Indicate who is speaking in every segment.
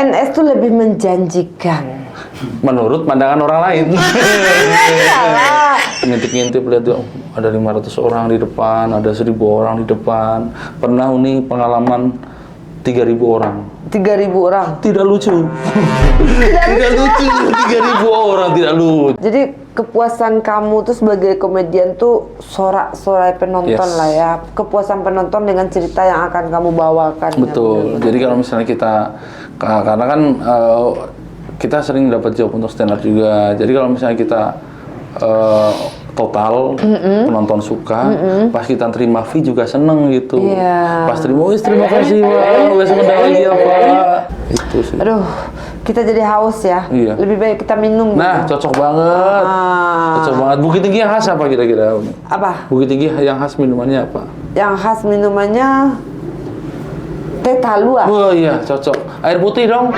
Speaker 1: PNS tuh lebih menjanjikan.
Speaker 2: Menurut pandangan orang lain.
Speaker 1: Salah.
Speaker 2: Ngintip-ngintip lihat tuh ada 500 orang di depan, ada 1000 orang di depan. Pernah Uni pengalaman 3000 orang.
Speaker 1: 3.000 orang.
Speaker 2: Tidak lucu. Tidak lucu. 3000 orang tidak lucu.
Speaker 1: Jadi kepuasan kamu tuh sebagai komedian tuh sorak-sorai penonton
Speaker 2: Yes.
Speaker 1: lah ya. Kepuasan penonton dengan cerita yang akan kamu bawakan.
Speaker 2: Betul.
Speaker 1: Ya,
Speaker 2: Jadi kalau misalnya kita, karena kan kita sering dapat job untuk stand up juga. Jadi kalau misalnya kita total penonton suka, pas kita terima fee juga seneng gitu.
Speaker 1: Iya.
Speaker 2: Pas terima kasih Pak, besok ada lagi ya Pak. Itu sih.
Speaker 1: Aduh, kita jadi haus ya.
Speaker 2: Iya.
Speaker 1: Lebih baik kita minum.
Speaker 2: Nah,
Speaker 1: gitu.
Speaker 2: cocok banget. Cocok banget. Bukit Tinggi yang khas apa kira-kira?
Speaker 1: Apa?
Speaker 2: Bukit Tinggi yang khas minumannya apa?
Speaker 1: Yang khas minumannya teh talua.
Speaker 2: Oh iya, cocok. Air putih dong.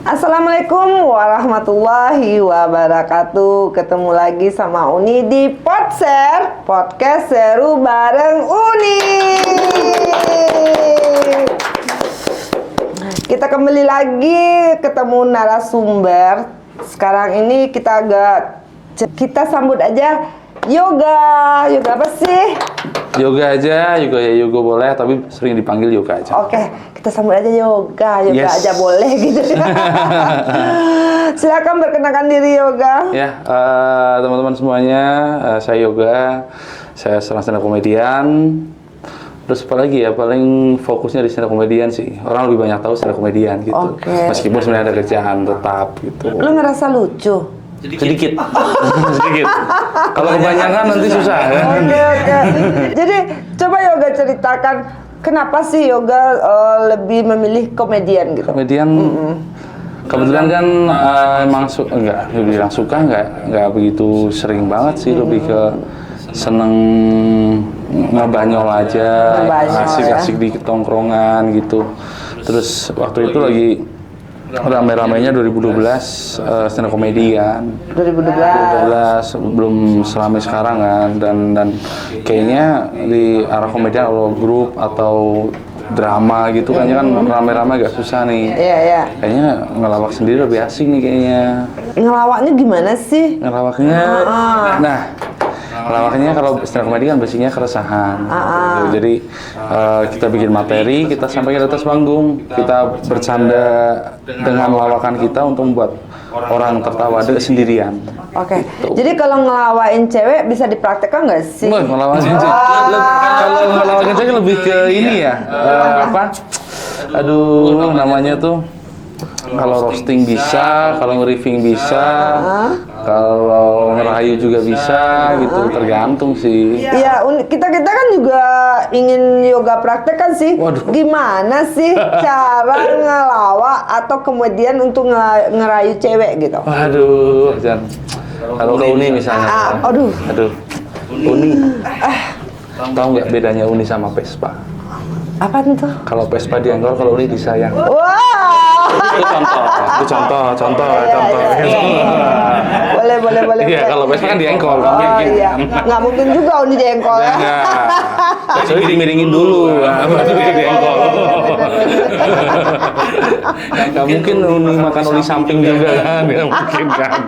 Speaker 1: Assalamualaikum warahmatullahi wabarakatuh. Ketemu lagi sama Uni di Podser, podcast seru bareng Uni. Kita kembali lagi ketemu narasumber. Sekarang ini kita sambut aja Yoga. Yoga apa sih?
Speaker 2: Yoga aja, yoga ya yoga boleh, tapi sering dipanggil yoga aja.
Speaker 1: Oke, kita sambut aja Yoga. Yoga
Speaker 2: Yes.
Speaker 1: aja boleh gitu. Silakan perkenalkan diri Yoga.
Speaker 2: Ya, teman-teman semuanya, saya Yoga, saya seorang stand up komedian. Terus apa lagi ya, paling fokusnya di stand up komedian sih. Orang lebih banyak tahu stand up komedian gitu.
Speaker 1: Oke.
Speaker 2: Meskipun sebenarnya ada kerjaan tetap gitu.
Speaker 1: Lu ngerasa lucu?
Speaker 2: Sedikit. Sedikit. Kalau kebanyakan nanti susah kan.
Speaker 1: Oke. Jadi coba Yoga ceritakan kenapa sih Yoga lebih memilih komedian gitu?
Speaker 2: Komedian kebetulan kan emang enggak dibilang suka enggak begitu sering banget sih, lebih ke seneng ngebanyol aja,
Speaker 1: Ngebanyol,
Speaker 2: asik-asik di tongkrongan gitu. Terus waktu itu lagi rame-ramenya 2012 stand up komedi kan.
Speaker 1: 2012.
Speaker 2: 2012 belum selama sekarang kan, dan kayaknya di arah komedian atau grup atau drama gitu kayaknya kan rame-rame agak susah nih.
Speaker 1: Iya.
Speaker 2: Kayaknya ngelawak sendiri lebih asik nih kayaknya.
Speaker 1: Ngelawaknya gimana sih?
Speaker 2: Ngelawaknya, nah ngelawaknya kalau stand up komedi kan basicnya keresahan. Gitu. Jadi kita bikin materi, kita sampaikan di atas panggung, kita bercanda dengan lawakan kita untuk membuat orang tertawa sendirian.
Speaker 1: Oke. Jadi kalau ngelawain cewek bisa dipraktekkan nggak sih?
Speaker 2: Wah, ngelawakin cewek. Kalau ngelawakin cewek lebih ke ini ya, apa? Aduh, namanya tuh. Kalau roasting bisa, kalau nge-riffing bisa, kalau ngerayu juga bisa, gitu, tergantung sih.
Speaker 1: Iya, kita kan juga ingin Yoga praktekkan sih.
Speaker 2: Waduh.
Speaker 1: Gimana sih cara ngelawak atau kemudian untuk ngerayu cewek gitu?
Speaker 2: Waduh, Jan. Kalau ke Uni misalnya.
Speaker 1: Aduh.
Speaker 2: Uni. Tahu nggak bedanya Uni sama Vespa?
Speaker 1: Apa tuh?
Speaker 2: Kalau Vespa dianggol, kalau Uni disayang.
Speaker 1: Wow.
Speaker 2: Itu contoh.
Speaker 1: Boleh.
Speaker 2: Iya, kalau Vespa kan diengkol.
Speaker 1: Iya. Nggak mungkin juga Uni diengkol ya.
Speaker 2: Jadi dimiringin dulu, baru dia diengkol. Nggak mungkin Uni makan oli samping juga kan, nggak mungkin kan.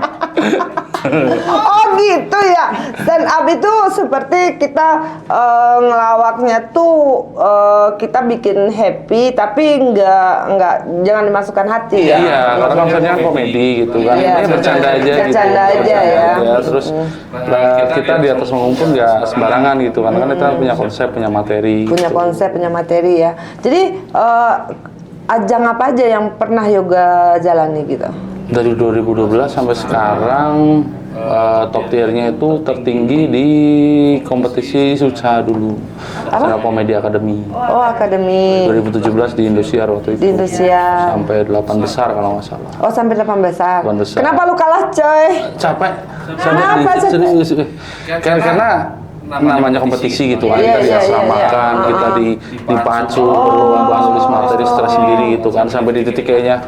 Speaker 1: Oh gitu ya. Stand up itu seperti kita ngelawaknya tuh kita bikin happy tapi nggak jangan dimasukkan hati ya.
Speaker 2: Iya, karena konsepnya kan komedi gitu kan.
Speaker 1: Iya,
Speaker 2: Ini bercanda aja gitu.
Speaker 1: bercanda aja ya.
Speaker 2: Terus kita di atas panggung pun nggak sembarangan gitu kan kita punya konsep, punya materi.
Speaker 1: Punya konsep, punya materi ya. Jadi ajang apa aja yang pernah Yoga jalani gitu?
Speaker 2: Dari 2012 sampai sekarang top tier-nya itu tertinggi di kompetisi Suca dulu. Stand up Comedy Academy.
Speaker 1: Oh, akademi
Speaker 2: 2017 di Indosiar waktu itu.
Speaker 1: di Indonesia.
Speaker 2: Sampai 8 besar kalau nggak salah.
Speaker 1: Oh, sampai 8 besar.
Speaker 2: 8 besar.
Speaker 1: Kenapa lu kalah, coy?
Speaker 2: Capek.
Speaker 1: Kenapa,
Speaker 2: Serius. Karena namanya kompetisi gitu kan,
Speaker 1: Iya,
Speaker 2: kita
Speaker 1: iya,
Speaker 2: diasramakan,
Speaker 1: iya.
Speaker 2: kita dipacu, berlomba nulis materi stres sendiri gitu kan, sampai di titik kayaknya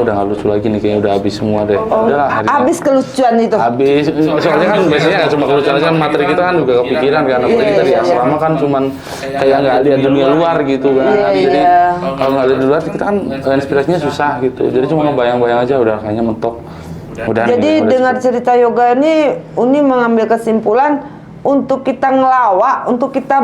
Speaker 2: udah nggak lucu lagi nih, kayaknya udah habis semua deh. Udahlah, akhirnya
Speaker 1: Habis kelucuan itu.
Speaker 2: habis. Soalnya kan biasanya nggak cuma kelucuan aja, kan materi kita kan juga kepikiran kan, apalagi kita di asrama kan cuman kayak nggak lihat dunia luar gitu kan.
Speaker 1: Iya,
Speaker 2: Jadi
Speaker 1: iya.
Speaker 2: kalau nggak lihat di luar kita kan inspirasinya susah gitu. Jadi cuma ngebayang-bayang aja udah kayaknya mentok. Udah
Speaker 1: Jadi
Speaker 2: udah
Speaker 1: dengan
Speaker 2: cukup.
Speaker 1: cerita yoga ini, Uni mengambil kesimpulan untuk kita ngelawak, untuk kita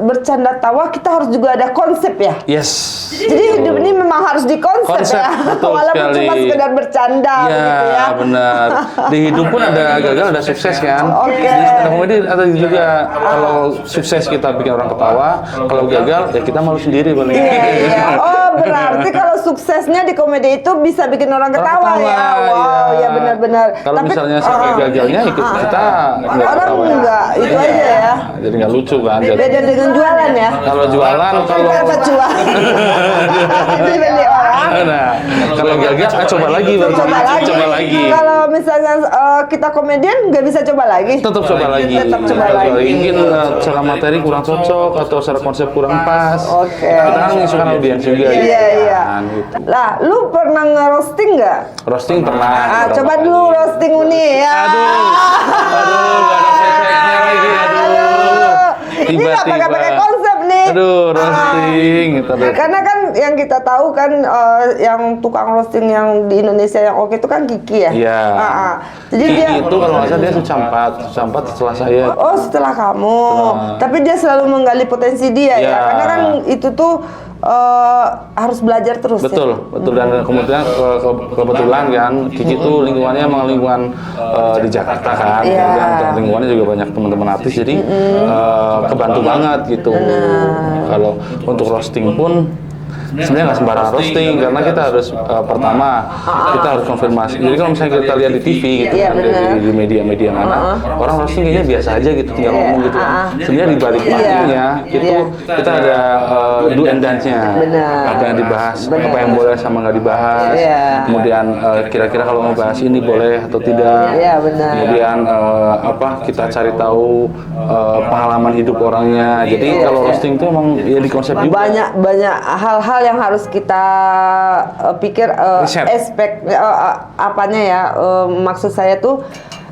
Speaker 1: bercanda tawa, kita harus juga ada konsep ya.
Speaker 2: Yes.
Speaker 1: Jadi hidup ini memang harus dikonsep
Speaker 2: Konsep,
Speaker 1: ya,
Speaker 2: betul
Speaker 1: walaupun
Speaker 2: sekali.
Speaker 1: cuma sekedar bercanda begitu ya.
Speaker 2: Iya, benar. Di hidup pun ada gagal, ada sukses kan.
Speaker 1: Oke.
Speaker 2: Di stand-up comedy ada juga, kalau sukses kita bikin orang ketawa, kalau gagal ya kita malu sendiri paling.
Speaker 1: Iya, iya. Oh, berarti kalau suksesnya di komedi itu bisa bikin orang ketawa ya. Wow, ya benar-benar.
Speaker 2: Kalau misalnya sampai gagalnya kita nggak
Speaker 1: orang
Speaker 2: ketawa.
Speaker 1: enggak, itu aja ya.
Speaker 2: Jadi nggak lucu kan. Jadi,
Speaker 1: Beda dengan jualan ya.
Speaker 2: kalau jualan, kalau
Speaker 1: Apa jual? Dibeli orang.
Speaker 2: nah, kalau gagal, coba lagi, Bang. Coba lagi.
Speaker 1: Kalau misalnya kita komedian nggak bisa coba lagi.
Speaker 2: Tetap coba lagi.
Speaker 1: Tetap coba lagi.
Speaker 2: Mungkin secara materi kurang cocok atau secara konsep kurang pas.
Speaker 1: Oke.
Speaker 2: Kita kan mengisukan audiens juga. gitu
Speaker 1: Iya, iya.
Speaker 2: kan, gitu.
Speaker 1: Lah, lu pernah nge-roasting nggak?
Speaker 2: Roasting pernah.
Speaker 1: Ah,
Speaker 2: beberapa
Speaker 1: coba
Speaker 2: kali.
Speaker 1: dulu roasting Uni ya.
Speaker 2: Aduh, nggak ada efeknya lagi. Aduh.
Speaker 1: Ini nggak pakai konsep nih.
Speaker 2: Aduh, roasting. Gitu.
Speaker 1: Karena kan yang kita tahu kan yang tukang roasting yang di Indonesia yang oke itu kan Kiki ya.
Speaker 2: Iya.
Speaker 1: Jadi
Speaker 2: Kiki
Speaker 1: dia
Speaker 2: itu kalau nggak salah dia Sucampat setelah saya.
Speaker 1: oh setelah kamu.
Speaker 2: Setelah.
Speaker 1: Tapi dia selalu menggali potensi dia ya.
Speaker 2: Iya.
Speaker 1: Karena kan itu tuh harus belajar terus ya.
Speaker 2: Betul dan kemudian kebetulan kan Kiki tuh lingkungannya emang lingkungan di Jakarta kan,
Speaker 1: Iya.
Speaker 2: kemudian lingkungannya juga banyak teman-teman artis, jadi kebantu banget gitu. Kalau untuk roasting pun sebenarnya nggak sembarang roasting, karena kita harus pertama kita harus konfirmasi. Jadi kalau misalnya kita lihat di TV gitu,
Speaker 1: Iya,
Speaker 2: kan,
Speaker 1: benar.
Speaker 2: di media-media mana, orang roasting kayaknya biasa aja gitu, tinggal ngomong gitu. Sebenarnya di balik playingnya itu kita ada do and dance-nya,
Speaker 1: Benar.
Speaker 2: apa yang dibahas, apa yang boleh sama nggak dibahas.
Speaker 1: Iya.
Speaker 2: Kemudian kira-kira kalau ngebahas ini boleh atau tidak.
Speaker 1: Iya, benar.
Speaker 2: Kemudian kita cari tahu pengalaman hidup orangnya. Jadi kalau roasting itu emang ya di konsep juga.
Speaker 1: banyak hal-hal yang harus kita pikir
Speaker 2: Riset.
Speaker 1: aspek apanya ya, maksud saya tuh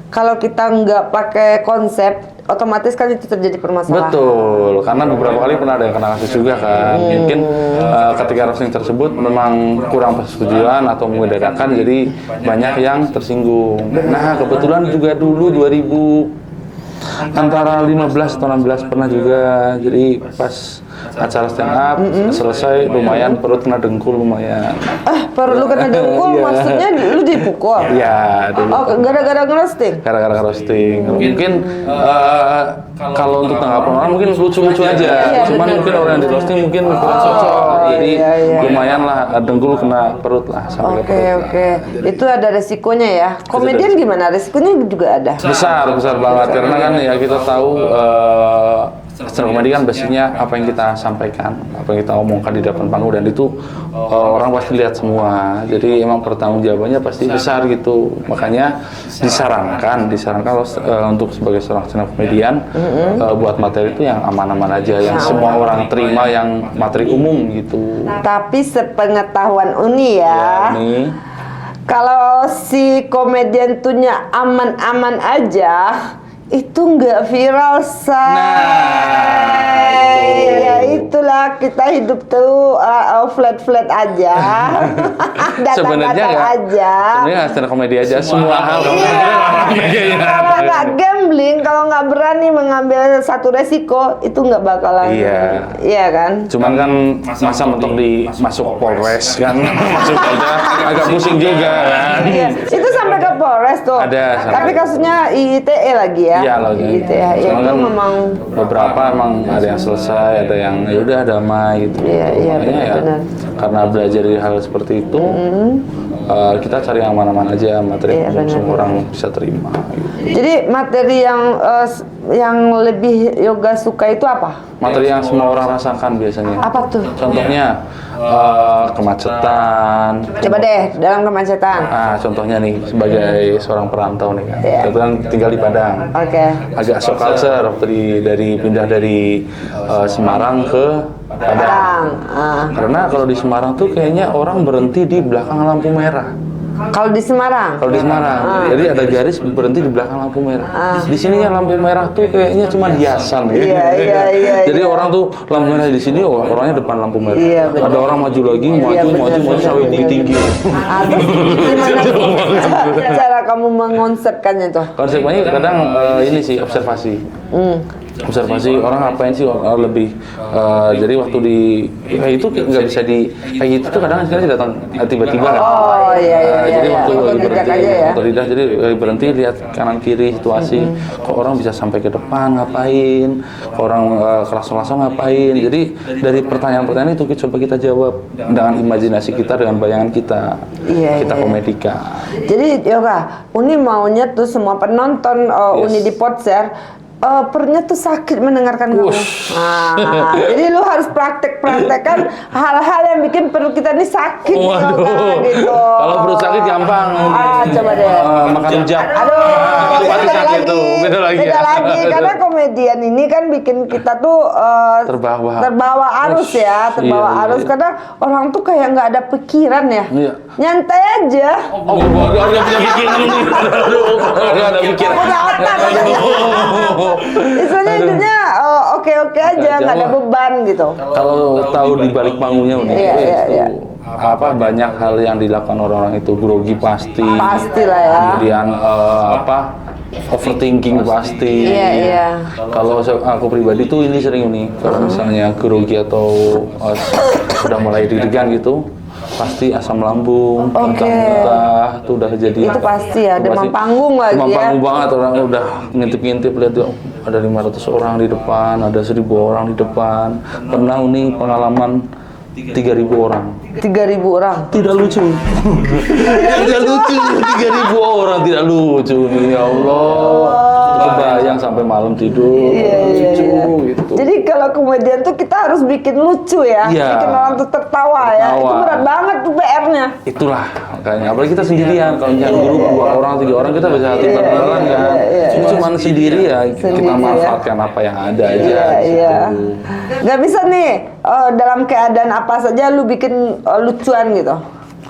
Speaker 1: kalau kita nggak pakai konsep otomatis kan itu terjadi permasalahan.
Speaker 2: Betul, karena beberapa kali pernah ada yang kena kasus juga kan. Mungkin ketika roasting tersebut memang kurang persetujuan atau membedakan, jadi banyak yang tersinggung. Nah, kebetulan juga dulu 2000 antara 15 atau 16 pernah juga. Jadi pas acara stand up selesai, lumayan perut kena dengkul lumayan.
Speaker 1: Perlu kena dengkul,
Speaker 2: Iya.
Speaker 1: maksudnya lu dipukul.
Speaker 2: Iya, dulu.
Speaker 1: Oh, gara-gara ngerosting.
Speaker 2: Gara-gara roasting. Mungkin kalau untuk tanggapan orang mungkin lucu-lucu aja.
Speaker 1: Iya,
Speaker 2: Cuman
Speaker 1: benar.
Speaker 2: mungkin orang yang di roasting mungkin kurang cocok. Jadi
Speaker 1: iya, iya.
Speaker 2: lumayan lah dengkul kena perut lah sampai ke
Speaker 1: Oke,
Speaker 2: perut.
Speaker 1: oke. Itu ada resikonya ya. Komedian gimana? Resikonya juga ada.
Speaker 2: Besar banget karena kan ya kita tahu stand up comedy kan basicnya apa yang kita sampaikan, apa yang kita omongkan di depan panggung, dan itu orang pasti lihat semua. Jadi emang pertanggungjawabannya pasti besar gitu. Makanya disarankan untuk sebagai seorang stand up comedian buat materi itu yang aman-aman aja, yang semua orang terima, yang materi umum gitu.
Speaker 1: Tapi sepengetahuan Uni ya.
Speaker 2: Nih.
Speaker 1: Kalau si komedian tuhnya aman-aman aja, itu nggak viral, say. Ya itulah, kita hidup tuh flat-flat aja.
Speaker 2: Sebenarnya
Speaker 1: Datar-datar aja.
Speaker 2: Sebenarnya stand up comedy aja, semua hal.
Speaker 1: Kalau nggak gambling, kalau nggak berani mengambil satu resiko, itu nggak bakalan.
Speaker 2: Iya.
Speaker 1: Iya kan?
Speaker 2: Cuman kan masa mentok di masuk Polres kan, masuk aja agak pusing juga kan.
Speaker 1: Iya. Itu sampai ke Polres tuh.
Speaker 2: Ada, sampai.
Speaker 1: Tapi kasusnya IITE lagi ya.
Speaker 2: Iya loh.
Speaker 1: IITE ya,
Speaker 2: Cuman
Speaker 1: itu
Speaker 2: kan
Speaker 1: memang.
Speaker 2: beberapa emang ada yang selesai, ada yang ya udah damai gitu.
Speaker 1: Iya,
Speaker 2: Makanya ya
Speaker 1: benar-benar.
Speaker 2: karena belajar dari hal seperti itu, kita cari yang mana-mana aja materi
Speaker 1: Iya,
Speaker 2: yang semua
Speaker 1: benar.
Speaker 2: orang bisa terima. Gitu.
Speaker 1: Jadi materi yang lebih Yoga suka itu apa?
Speaker 2: Materi yang semua orang rasakan biasanya.
Speaker 1: Apa tuh?
Speaker 2: Contohnya kemacetan.
Speaker 1: Coba deh dalam kemacetan.
Speaker 2: Contohnya nih sebagai seorang perantau nih kan,
Speaker 1: Iya.
Speaker 2: kebetulan tinggal di Padang.
Speaker 1: Oke.
Speaker 2: Agak shock culture waktu pindah dari Semarang ke Padang.
Speaker 1: Padang.
Speaker 2: Karena kalau di Semarang tuh kayaknya orang berhenti di belakang lampu merah.
Speaker 1: Kalau di Semarang?
Speaker 2: Kalau di Semarang, jadi ada garis berhenti di belakang lampu merah. Di sini ya lampu merah tuh kayaknya cuma hiasan ya.
Speaker 1: Iya.
Speaker 2: Jadi orang tuh lampu merah di sini, orangnya depan lampu merah.
Speaker 1: Iya, benar.
Speaker 2: Ada orang maju lagi,
Speaker 1: Iya,
Speaker 2: maju
Speaker 1: benar.
Speaker 2: sampai tinggi.
Speaker 1: Terus gimana cara kamu mengonsepkannya tuh?
Speaker 2: Konsepnya kadang ini sih observasi. Observasi orang ngapain sih lebih jadi waktu di kayak itu nggak bisa di kayak gitu tuh kadang sekali datang tiba-tiba kan.
Speaker 1: Oh iya.
Speaker 2: Jadi waktu lagi
Speaker 1: Otodidak
Speaker 2: berhenti,
Speaker 1: aja ya.
Speaker 2: otodidak, jadi lagi berhenti lihat kanan kiri situasi, kok orang bisa sampai ke depan ngapain, kok orang keras-kerasan ngapain. Jadi dari pertanyaan-pertanyaan itu coba kita jawab dengan imajinasi kita, dengan bayangan kita, kita komedikan.
Speaker 1: Jadi Yoga, Uni maunya tuh semua penonton Uni di Podshare perutnya tuh sakit mendengarkan kamu. Jadi lu harus praktek-praktekkan hal-hal yang bikin perut kita ini sakit.
Speaker 2: Waduh.
Speaker 1: Gitu.
Speaker 2: Kalau perut sakit gampang.
Speaker 1: Coba deh.
Speaker 2: Makan rujak.
Speaker 1: Aduh,
Speaker 2: itu pasti
Speaker 1: beda
Speaker 2: sakit tuh. Beda lagi.
Speaker 1: Beda lagi. Karena komedian ini kan bikin kita tuh terbawa arus ya, terbawa
Speaker 2: Iya,
Speaker 1: arus.
Speaker 2: iya.
Speaker 1: Karena orang tuh kayak nggak ada pikiran ya.
Speaker 2: Iya.
Speaker 1: Nyantai aja.
Speaker 2: Oh, nggak punya pikiran nih. Nggak ada pikiran.
Speaker 1: Udah otak aja. Istilahnya hidupnya oke-oke aja, nggak ada beban gitu.
Speaker 2: Kalau tahu di balik panggungnya udah
Speaker 1: Iya.
Speaker 2: banyak hal yang dilakukan orang-orang itu, grogi pasti.
Speaker 1: Pastilah ya.
Speaker 2: Kemudian overthinking pasti.
Speaker 1: Iya.
Speaker 2: Kalau aku pribadi tuh ini sering nih, kalau misalnya grogi atau udah mulai deg-degan gitu, pasti asam lambung, muntah-muntah, itu udah jadi.
Speaker 1: Itu pasti ya, demam panggung lagi
Speaker 2: demam
Speaker 1: ya.
Speaker 2: panggung banget, orang udah ngintip-ngintip lihat tuh, ada 500 orang di depan, ada 1000 orang di depan. Pernah nih pengalaman 3.000 orang.
Speaker 1: 3.000 orang.
Speaker 2: Tidak lucu. Tidak lucu. 3.000 orang tidak lucu nih, ya Allah. Kebayang sampai malam tidur. Lucu gitu.
Speaker 1: Jadi kalau komedian tuh kita harus bikin lucu ya,
Speaker 2: Iya.
Speaker 1: bikin orang tuh tertawa ya. Itu berat banget tuh PR-nya.
Speaker 2: Itulah makanya, apalagi kita sendirian. Kalau misalnya grup 2 orang, 3 orang kita bisa hati bareng-bareng kan. Ini cuma sendiri ya, kita manfaatkan apa yang ada aja.
Speaker 1: Iya. Gak bisa nih dalam keadaan apa saja lu bikin lucuan gitu.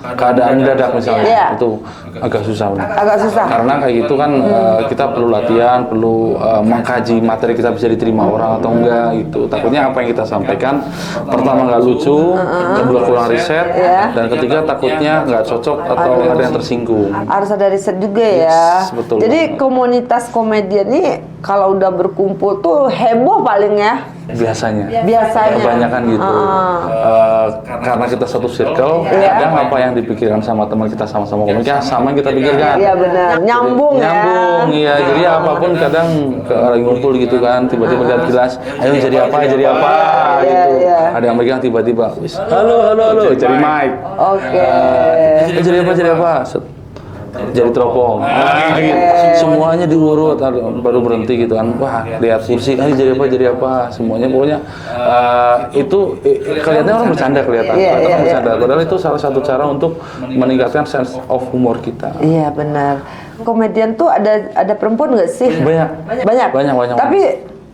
Speaker 2: Keadaan mendadak misalnya,
Speaker 1: Iya.
Speaker 2: itu agak susah.
Speaker 1: Agak susah.
Speaker 2: Karena kayak gitu kan kita perlu latihan, perlu mengkaji materi kita bisa diterima orang atau enggak gitu. Takutnya apa yang kita sampaikan pertama nggak lucu, kedua kurang riset, dan ketiga takutnya nggak cocok atau ada yang tersinggung.
Speaker 1: Harus ada riset juga ya.
Speaker 2: betul
Speaker 1: Jadi komunitas komedian ini kalau udah berkumpul tuh heboh paling ya.
Speaker 2: Biasanya.
Speaker 1: Biasanya.
Speaker 2: Kebanyakan gitu. Karena kita satu circle, kadang apa yang dipikirkan sama teman kita sama-sama komika sama yang kita pikirkan.
Speaker 1: Iya benar. Nyambung ya.
Speaker 2: Nyambung, iya. Jadi apapun kadang lagi ngumpul gitu kan, tiba-tiba lihat jelas, ayo jadi apa gitu. Ada yang megang tiba-tiba, halo, cari mic.
Speaker 1: Oke.
Speaker 2: Jadi apa? Jadi teropong. Gitu. Semuanya diurut, baru berhenti gitu kan. Wah, lihat kursi, jadi apa? Semuanya pokoknya itu kelihatannya orang bercanda kelihatan. Bercanda. Padahal itu salah satu cara untuk meningkatkan sense of humor kita.
Speaker 1: Iya benar. Komedian tuh ada perempuan nggak sih?
Speaker 2: Banyak.
Speaker 1: Tapi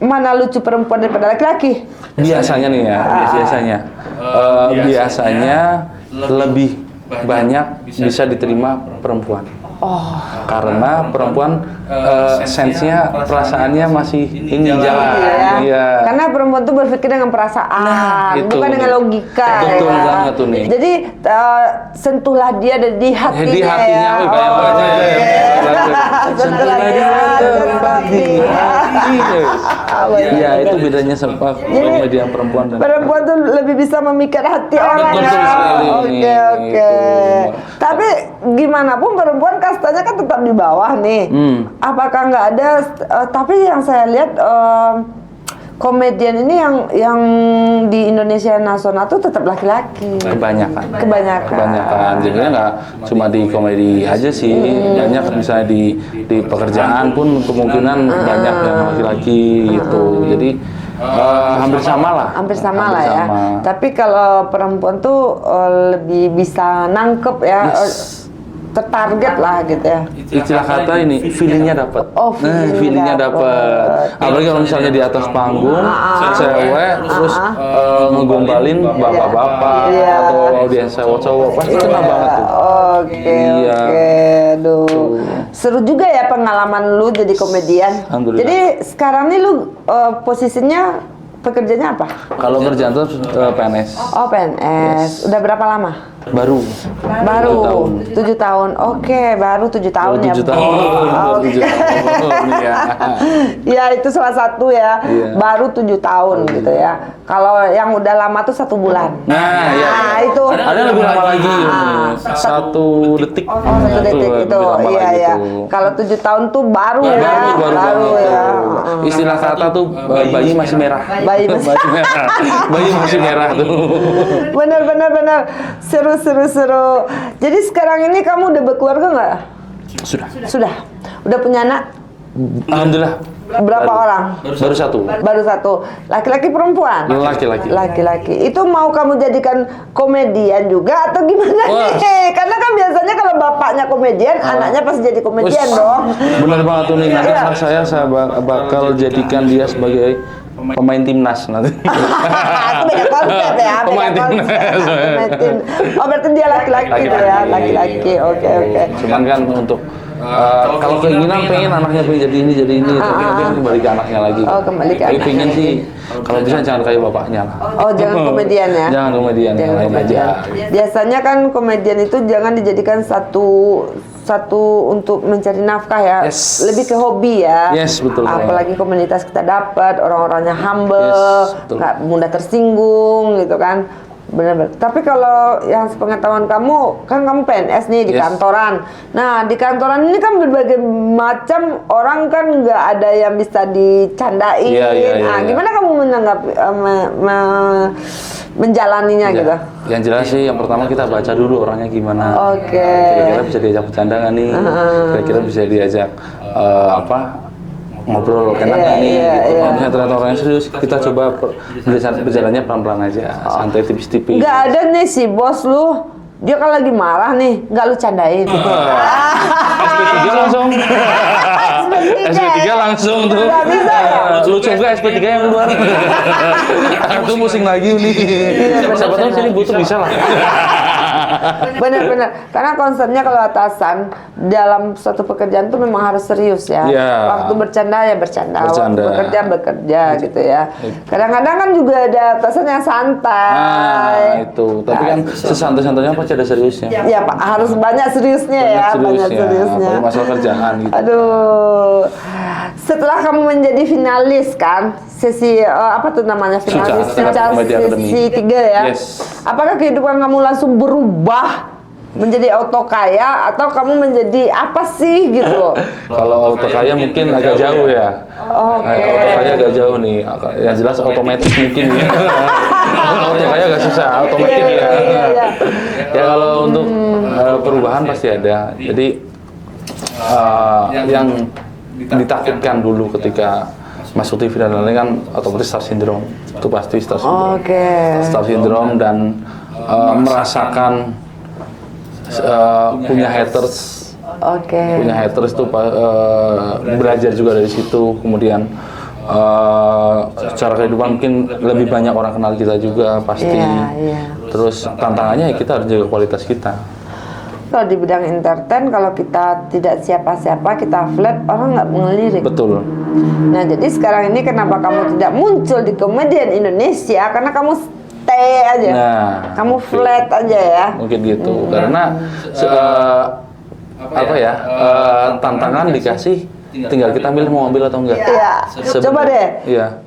Speaker 1: mana lucu perempuan daripada laki-laki?
Speaker 2: Biasanya nih ya, biasanya lebih banyak bisa diterima perempuan. Karena perempuan sense-nya, perasaannya masih ini jalan. Iya.
Speaker 1: Karena perempuan tuh berpikir dengan perasaan,
Speaker 2: itu
Speaker 1: bukan dengan logika.
Speaker 2: Betul
Speaker 1: ya.
Speaker 2: banget tuh nih.
Speaker 1: Jadi sentuhlah dia di hatinya.
Speaker 2: Di hatinya,
Speaker 1: ya.
Speaker 2: kayak baca ya.
Speaker 1: Sentuhlah dia di hati.
Speaker 2: Iya, itu bedanya sama komedian perempuan dan
Speaker 1: perempuan tuh lebih bisa memikat hati orang.
Speaker 2: betul sekali.
Speaker 1: Oke.
Speaker 2: Gitu.
Speaker 1: Tapi gimana pun perempuan kastanya kan tetap di bawah nih. Apakah nggak ada? Tapi yang saya lihat komedian ini yang di Indonesia nasional tuh tetap laki-laki.
Speaker 2: Kebanyakan. Jadinya nggak cuma di komedi aja sih, banyak misalnya di pekerjaan pun kemungkinan banyak yang laki-laki gitu. Jadi hampir sama lah.
Speaker 1: Hampir sama lah ya. Tapi kalau perempuan tuh lebih bisa nangkep ya. Tertarget lah gitu ya.
Speaker 2: Istilah kata ini, feelingnya dapat.
Speaker 1: Oh,
Speaker 2: feelingnya dapat. Apalagi kalau misalnya di atas panggung, cewek terus ngegombalin bapak-bapak atau audiens cowok-cowok, pasti kena banget tuh.
Speaker 1: Oke. Aduh. Seru juga ya pengalaman lu jadi komedian.
Speaker 2: Alhamdulillah.
Speaker 1: Jadi sekarang nih lu posisinya pekerjaannya apa?
Speaker 2: Kalau kerjaan tuh PNS.
Speaker 1: Oh, PNS. Udah berapa lama?
Speaker 2: Baru
Speaker 1: 7 tahun. Oke, baru 7 tahun ya.
Speaker 2: 7 tahun. Iya.
Speaker 1: Ya, itu salah satu ya.
Speaker 2: Iya.
Speaker 1: Baru 7 tahun gitu ya. Kalau yang udah lama tuh 1 bulan.
Speaker 2: Nah, ya.
Speaker 1: Itu.
Speaker 2: Ada yang lebih lama lagi. 1 detik.
Speaker 1: Oh, 1 detik itu. Iya, iya. Kalau 7 tahun tuh baru ya. Baru ya.
Speaker 2: Istilah kata tuh bayi masih merah.
Speaker 1: Bayi masih
Speaker 2: merah. Bayi masih merah tuh.
Speaker 1: Benar. Seru. Jadi sekarang ini kamu udah berkeluarga nggak? Sudah. Udah punya anak?
Speaker 2: Alhamdulillah.
Speaker 1: Berapa orang?
Speaker 2: Baru 1.
Speaker 1: Baru 1. Laki-laki perempuan?
Speaker 2: Laki-laki.
Speaker 1: Laki-laki. Itu mau kamu jadikan komedian juga atau gimana nih? Karena kan biasanya kalau bapaknya komedian, anaknya pasti jadi komedian dong.
Speaker 2: Benar banget tuh nih. Nanti anak saya bakal jadikan dia sebagai pemain timnas nanti.
Speaker 1: Itu beda konsep ya.
Speaker 2: Pemain timnas.
Speaker 1: Oh, berarti dia laki-laki tuh ya, laki-laki. Oke.
Speaker 2: Cuman kan untuk kalau keinginan pengen anaknya pengen jadi ini, tapi nanti kembali ke anaknya lagi.
Speaker 1: Oh, kembali ke
Speaker 2: tapi
Speaker 1: anaknya
Speaker 2: pengen
Speaker 1: lagi.
Speaker 2: sih kalau bisa jangan kayak bapaknya lah.
Speaker 1: Oh, jangan komedian ya?
Speaker 2: Jangan komedian, yang lain aja.
Speaker 1: Biasanya kan komedian itu jangan dijadikan satu untuk mencari nafkah ya.
Speaker 2: Yes.
Speaker 1: Lebih ke hobi ya.
Speaker 2: Yes, betul.
Speaker 1: Apalagi komunitas kita dapat orang-orangnya humble, nggak mudah tersinggung gitu kan. Benar-benar. Tapi kalau yang sepengetahuan kamu, kan kamu PNS nih di kantoran. Nah, di kantoran ini kan berbagai macam orang kan nggak ada yang bisa dicandain. Nah, gimana kamu menanggapi menjalaninya gitu?
Speaker 2: Yang jelas sih, yang pertama kita baca dulu orangnya gimana.
Speaker 1: Oke.
Speaker 2: Kira-kira bisa diajak bercanda nggak nih? Kira-kira bisa diajak ngobrol enak nggak nih? Kalau misalnya ternyata orangnya serius, kita coba berjalannya pelan-pelan aja, santai tipis-tipis.
Speaker 1: Nggak ada nih si bos lu, dia kan lagi marah nih, nggak lu candain.
Speaker 2: SP3 langsung. SP3 langsung tuh.
Speaker 1: Nggak bisa ya?
Speaker 2: Lucu juga SP3 yang keluar. Itu pusing lagi nih. Siapa tahu sini butuh bisa lah.
Speaker 1: Benar-benar, karena konsepnya kalau atasan dalam suatu pekerjaan tuh memang harus serius ya. Waktu bercanda ya bercanda. Waktu bekerja gitu ya. Kadang-kadang kan juga ada atasan yang santai.
Speaker 2: Nah, itu. Tapi kan sesantai-santainya pasti ada seriusnya.
Speaker 1: Ya Pak, harus banyak seriusnya ya. Banyak seriusnya.
Speaker 2: Masalah kerjaan gitu.
Speaker 1: Aduh. Setelah kamu menjadi finalis kan, sesi apa tuh namanya finalis sesi 3 ya. Apakah kehidupan kamu langsung berubah menjadi auto kaya atau kamu menjadi apa sih gitu?
Speaker 2: Kalau auto kaya mungkin agak jauh ya. Auto kaya agak jauh nih. Yang jelas otomatis mungkin ya. Auto kaya agak susah, otomatis ya. Ya kalau untuk perubahan pasti ada. Jadi yang ditakutkan dulu ketika masuk TV dan lain-lain kan otomatis star syndrome. Itu pasti star syndrome. Star syndrome dan merasakan punya haters. Punya haters itu belajar juga dari situ. Kemudian secara kehidupan mungkin lebih banyak orang kenal kita juga pasti. Terus tantangannya ya kita harus jaga kualitas kita.
Speaker 1: Kalau di bidang entertain, kalau kita tidak siapa-siapa, kita flat, orang nggak mengelirik.
Speaker 2: Betul.
Speaker 1: Nah, jadi sekarang ini kenapa kamu tidak muncul di Komedian Indonesia? Karena kamu stay aja. Kamu flat aja ya.
Speaker 2: Mungkin gitu. Karena tantangan dikasih, tinggal kita milih mau ambil atau enggak.
Speaker 1: Iya. Coba deh.
Speaker 2: Iya.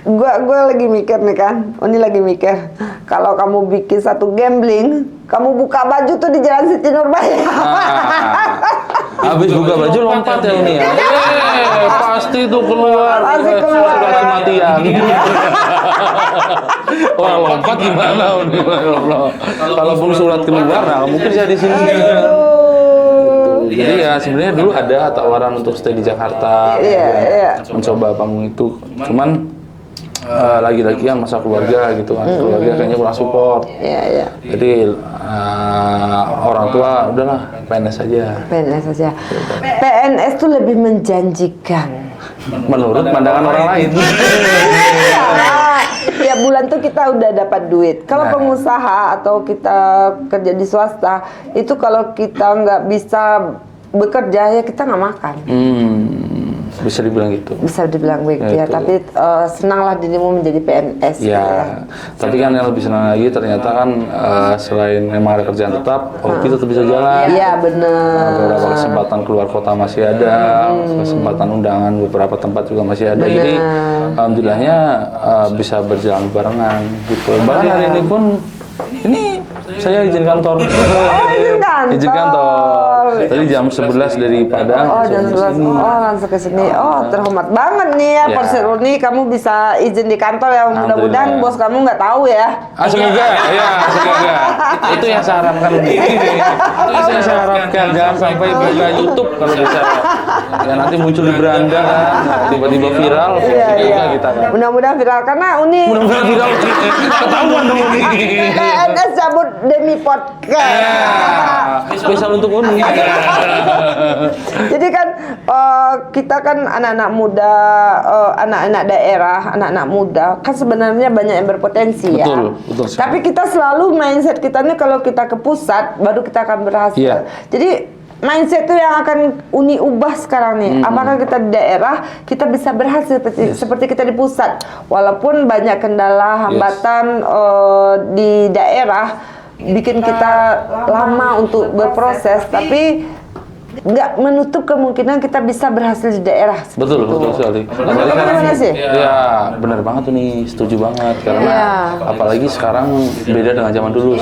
Speaker 1: Gua lagi mikir nih kan, Oni lagi mikir kalau kamu bikin satu gambling, kamu buka baju tuh di Jalan Siti Nurbaya.
Speaker 2: Habis buka baju lompat ya Uni ya. Pasti itu keluar.
Speaker 1: Masih keluar.
Speaker 2: Surat kematian. Orang lompat gimana? Kalaupun surat keluar, nah mungkin saya di sini. Jadi ya sebenarnya dulu ada tawaran untuk stay di Jakarta, mencoba panggung itu. Cuman lagi-lagi kan masa keluarga gitu kan, keluarga kayaknya kurang support. Jadi orang tua udahlah PNS aja.
Speaker 1: PNS aja. PNS tuh lebih menjanjikan.
Speaker 2: Menurut pandangan orang lain.
Speaker 1: Tiap bulan tuh kita udah dapat duit. Kalau pengusaha atau kita kerja di swasta, itu kalau kita nggak bisa bekerja ya kita nggak makan.
Speaker 2: Bisa dibilang gitu.
Speaker 1: Bisa dibilang begitu ya, tapi senanglah dirimu menjadi PNS.
Speaker 2: Ya, tapi kan yang lebih senang lagi ternyata kan selain memang ada kerjaan tetap, hobi tetap bisa jalan.
Speaker 1: Iya benar.
Speaker 2: Beberapa kesempatan keluar kota masih ada, kesempatan undangan beberapa tempat juga masih ada. Jadi alhamdulillahnya bisa berjalan barengan gitu. Bahkan hari ini pun ini saya izin kantor. Izin kantor. Tadi jam 11 dari Padang.
Speaker 1: Oh, jam 11. Oh, langsung ke sini. Oh, terhormat banget nih ya, Persiruni. Kamu bisa izin di kantor ya. Mudah-mudahan bos kamu nggak tahu ya.
Speaker 2: Semoga, ya, semoga. Itu yang saya harapkan. Itu yang saya harapkan. Jangan sampai buka YouTube kalau bisa. Ya nanti muncul di beranda kan. Tiba-tiba viral.
Speaker 1: Iya.
Speaker 2: Kita kan.
Speaker 1: Mudah-mudahan viral karena Uni.
Speaker 2: Mudah-mudahan viral. Ketahuan dong Uni.
Speaker 1: PNS cabut demi podcast.
Speaker 2: Spesial untuk Uni.
Speaker 1: Jadi kan kita kan anak-anak muda, anak-anak daerah, anak-anak muda kan sebenarnya banyak yang berpotensi ya.
Speaker 2: Betul sekali.
Speaker 1: Tapi kita selalu mindset kita nih kalau kita ke pusat baru kita akan berhasil.
Speaker 2: Iya.
Speaker 1: Jadi mindset itu yang akan Uni ubah sekarang nih. Apakah kita di daerah kita bisa berhasil seperti kita di pusat, walaupun banyak kendala, hambatan di daerah bikin kita lama untuk berproses, tapi nggak menutup kemungkinan kita bisa berhasil di daerah.
Speaker 2: Betul sekali.
Speaker 1: Menurut kamu gimana sih?
Speaker 2: Ya, benar banget tuh nih, setuju banget karena apalagi sekarang beda dengan zaman dulu.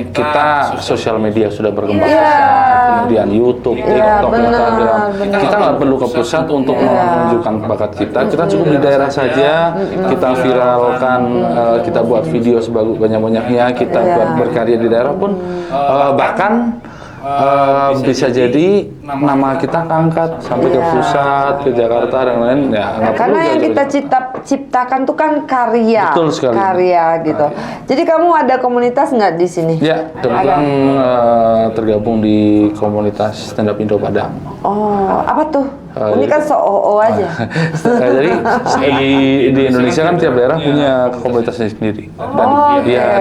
Speaker 2: Kita sosial media sudah berkembang, kemudian YouTube, TikTok, Instagram. Kita nggak perlu ke pusat untuk menunjukkan bakat kita. Kita cukup di daerah saja, kita viralkan, kita buat video sebanyak-banyaknya, kita buat berkarya di daerah pun bahkan bisa jadi nama kita angkat sampai ke pusat, ke Jakarta dan lain ya.
Speaker 1: Karena yang kita ciptakan tuh kan karya,
Speaker 2: betul sekali.
Speaker 1: Karya gitu. Jadi kamu ada komunitas nggak di sini?
Speaker 2: Ya, kebetulan tergabung di komunitas stand up Indo Padang.
Speaker 1: Oh, apa tuh? Ini kan so-o aja.
Speaker 2: Jadi di Indonesia kan tiap daerah punya komunitasnya sendiri. Dan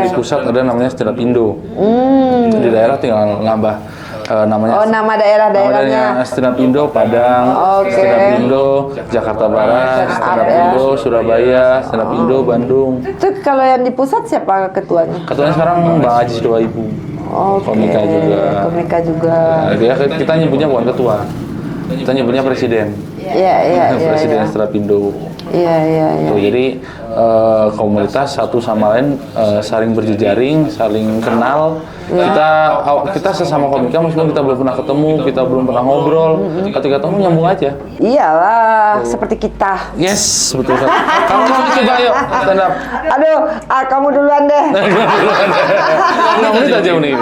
Speaker 2: di pusat ada namanya stand up Indo. Di daerah tinggal nambah namanya.
Speaker 1: Nama daerah-daerahnya.
Speaker 2: Stand up Indo Padang, Stand up Indo Jakarta Barat, Stand up Indo Surabaya, Stand up Indo Bandung.
Speaker 1: Itu kalau yang di pusat siapa ketuanya?
Speaker 2: Ketuanya sekarang Bang Haji Sidoaibu. Komika juga. Nah, kita nyebutnya bukan ketua. Kita nyebutnya presiden.
Speaker 1: Iya.
Speaker 2: Presiden Stand up Indo.
Speaker 1: Iya.
Speaker 2: Jadi komunitas satu sama lain saling berjejaring, saling kenal. Kita sesama komika meskipun kita belum pernah ketemu, kita belum pernah ngobrol, ketika ketemu nyambung aja.
Speaker 1: Iyalah, seperti kita.
Speaker 2: Yes, betul sekali. Kamu mau coba yuk stand up.
Speaker 1: Aduh, kamu duluan deh.
Speaker 2: 6 menit aja nih.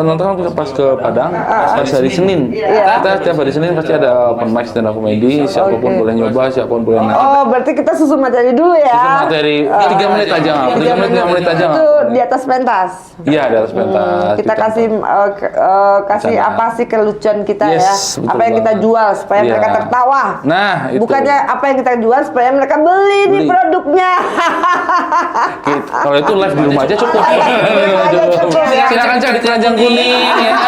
Speaker 2: Nonton pas ke Padang, pas hari Senin. Kita setiap hari Senin pasti ada open mic stand up comedy. Siapapun boleh nyoba, siapapun boleh naik.
Speaker 1: Oh, berarti kita susun materi dulu ya?
Speaker 2: Susun materi 3 menit aja nggak? 3 menit aja nggak?
Speaker 1: Itu di atas pentas.
Speaker 2: Iya, di atas pentas.
Speaker 1: Kita kasih apa sih kelucuan kita ya? Apa yang kita jual supaya mereka tertawa.
Speaker 2: Nah, itu.
Speaker 1: Bukannya apa yang kita jual supaya mereka beli nih produknya.
Speaker 2: Kalau itu live di rumah aja cukup. Silakan cari keranjang kuning ya.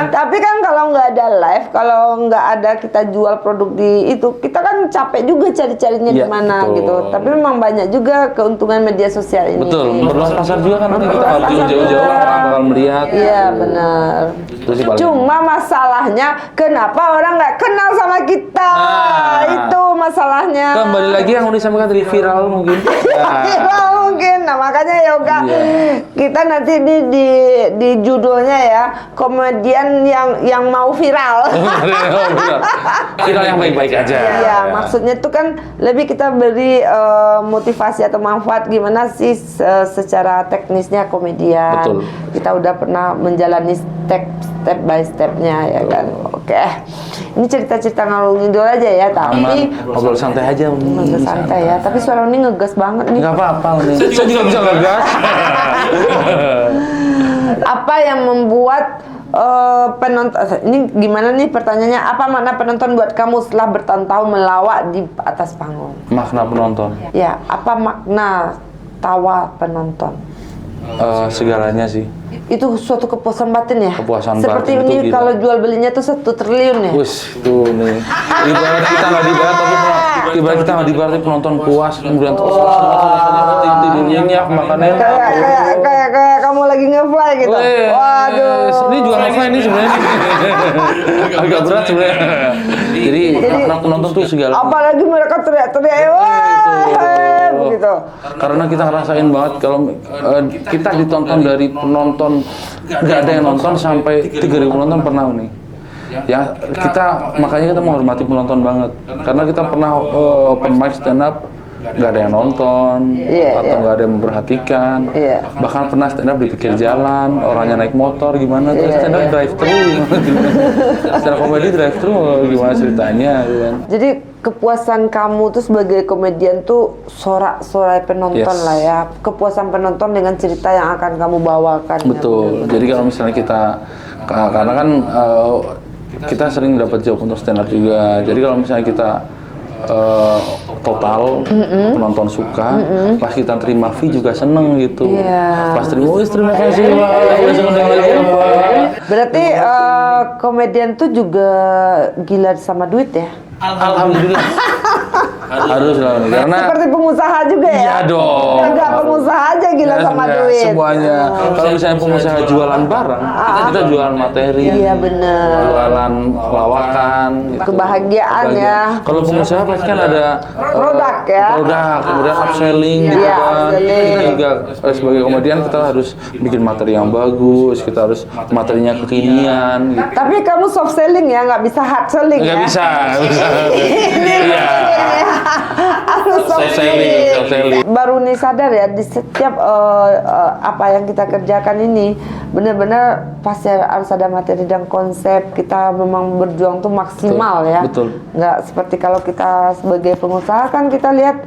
Speaker 1: Tapi kan kalau nggak ada live, kalau nggak ada kita jual produk di itu, kita kan capek juga cari-carinya di mana gitu. Tapi memang banyak juga keuntungan media sosial ini.
Speaker 2: Betul, memperluas pasar juga kan nanti kita harus jauh-jauh orang bakal melihat.
Speaker 1: Iya benar. Cuma masalahnya kenapa orang nggak kenal sama kita? Itu masalahnya.
Speaker 2: Kembali lagi yang udah disampaikan tadi viral mungkin.
Speaker 1: Viral mungkin. Nah makanya yoga kita nanti di judulnya ya komedian yang mau viral.
Speaker 2: Viral yang baik-baik aja.
Speaker 1: Iya, maksudnya tuh kan lebih kita beri motivasi atau manfaat gimana sih secara teknisnya komedian.
Speaker 2: Betul.
Speaker 1: Kita udah pernah menjalani step by stepnya ya kan. Oke. Ini cerita-cerita ngalung ngidul aja ya, tapi
Speaker 2: Ngobrol santai aja.
Speaker 1: ngobrol santai ya. Tapi suara ini ngegas banget nih.
Speaker 2: Nggak apa-apa nih. Saya juga bisa ngegas.
Speaker 1: Apa yang membuat penonton ini gimana nih pertanyaannya? Apa makna penonton buat kamu setelah bertahun-tahun melawak di atas panggung?
Speaker 2: Makna penonton.
Speaker 1: Ya, apa makna tawa penonton?
Speaker 2: Segalanya sih.
Speaker 1: Itu suatu kepuasan batin ya?
Speaker 2: Kepuasan
Speaker 1: Seperti
Speaker 2: batin,
Speaker 1: ini
Speaker 2: itu gila.
Speaker 1: kalau jual belinya tuh 1 triliun ya?
Speaker 2: Wis, tuh nih. Ibarat kita nggak dibayar tapi ibarat kita nggak dibayar tapi penonton puas kemudian terus tidurnya nyenyak makannya.
Speaker 1: Kayak kamu lagi nge-fly gitu. Waduh.
Speaker 2: Ini juga nge-fly ini sebenarnya. Agak berat sebenarnya. Jadi karena penonton tuh segala.
Speaker 1: Apalagi mereka teriak-teriak, wah, begitu.
Speaker 2: Karena kita ngerasain banget kalau kita ditonton dari penonton nggak ada yang nonton sampai 3.000 penonton pernah nih. Ya kita makanya kita menghormati penonton banget karena kita pernah open mic stand up nggak ada yang nonton atau nggak ada yang memperhatikan, bahkan pernah stand up di pinggir jalan, orangnya naik motor gimana, terus stand up drive thru, stand up komedi drive thru gimana ceritanya, gitu kan.
Speaker 1: Jadi kepuasan kamu tuh sebagai komedian tuh sorak-sorai penonton lah ya, kepuasan penonton dengan cerita yang akan kamu bawakan.
Speaker 2: Betul. Jadi kalau misalnya kita karena kan kita sering dapat job untuk stand up juga. Jadi kalau misalnya kita total penonton suka, pas kita terima fee juga seneng gitu. Pas terima kasih Pak,
Speaker 1: berarti komedian tuh juga gila sama duit ya?
Speaker 2: Alhamdulillah. Harus lah nih, karena
Speaker 1: seperti pengusaha juga ya?
Speaker 2: Iya dong.
Speaker 1: Enggak pengusaha aja gila sama duit.
Speaker 2: Semuanya. Kalau misalnya pengusaha jualan barang, kita jualan materi.
Speaker 1: Iya benar.
Speaker 2: Jualan lawakan. Gitu.
Speaker 1: Kebahagiaan ya.
Speaker 2: Kalau pengusaha pasti kan ada
Speaker 1: produk ya.
Speaker 2: Produk, kemudian upselling gitu kan. Kita juga sebagai komedian kita harus bikin materi yang bagus, kita harus materinya kekinian. Gitu.
Speaker 1: Tapi kamu soft selling ya, nggak bisa hard selling ya?
Speaker 2: Nggak bisa. Iya.
Speaker 1: Harus soft
Speaker 2: selling.
Speaker 1: Baru nih sadar ya di setiap apa yang kita kerjakan ini benar-benar pasti harus ada materi dan konsep. Kita memang berjuang tuh maksimal ya.
Speaker 2: Betul.
Speaker 1: Nggak seperti kalau kita sebagai pengusaha kan kita lihat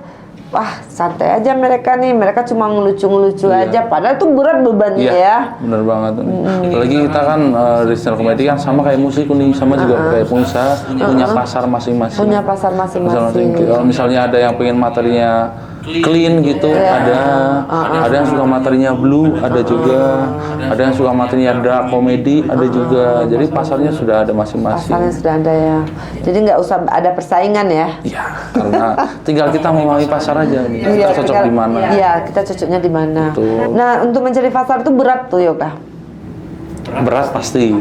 Speaker 1: wah santai aja mereka nih, mereka cuma ngelucu-ngelucu aja, padahal tuh berat bebannya ya.
Speaker 2: Bener banget. Apalagi kita kan di stand up comedy kan sama kayak musik nih, sama juga kayak pengusaha punya pasar masing-masing.
Speaker 1: Punya pasar masing-masing.
Speaker 2: Kalau misalnya ada yang pengen materinya clean gitu, ada yang suka materinya blue, ada juga, ada yang suka materinya dark comedy, ada juga. Jadi pasarnya sudah ada masing-masing.
Speaker 1: Pasarnya sudah ada ya. Jadi nggak usah ada persaingan ya.
Speaker 2: Iya, karena tinggal kita memahami pasar aja nih. Kita cocok di mana.
Speaker 1: Iya, kita cocoknya di mana. Nah, untuk mencari pasar itu berat tuh Yoga.
Speaker 2: Berat pasti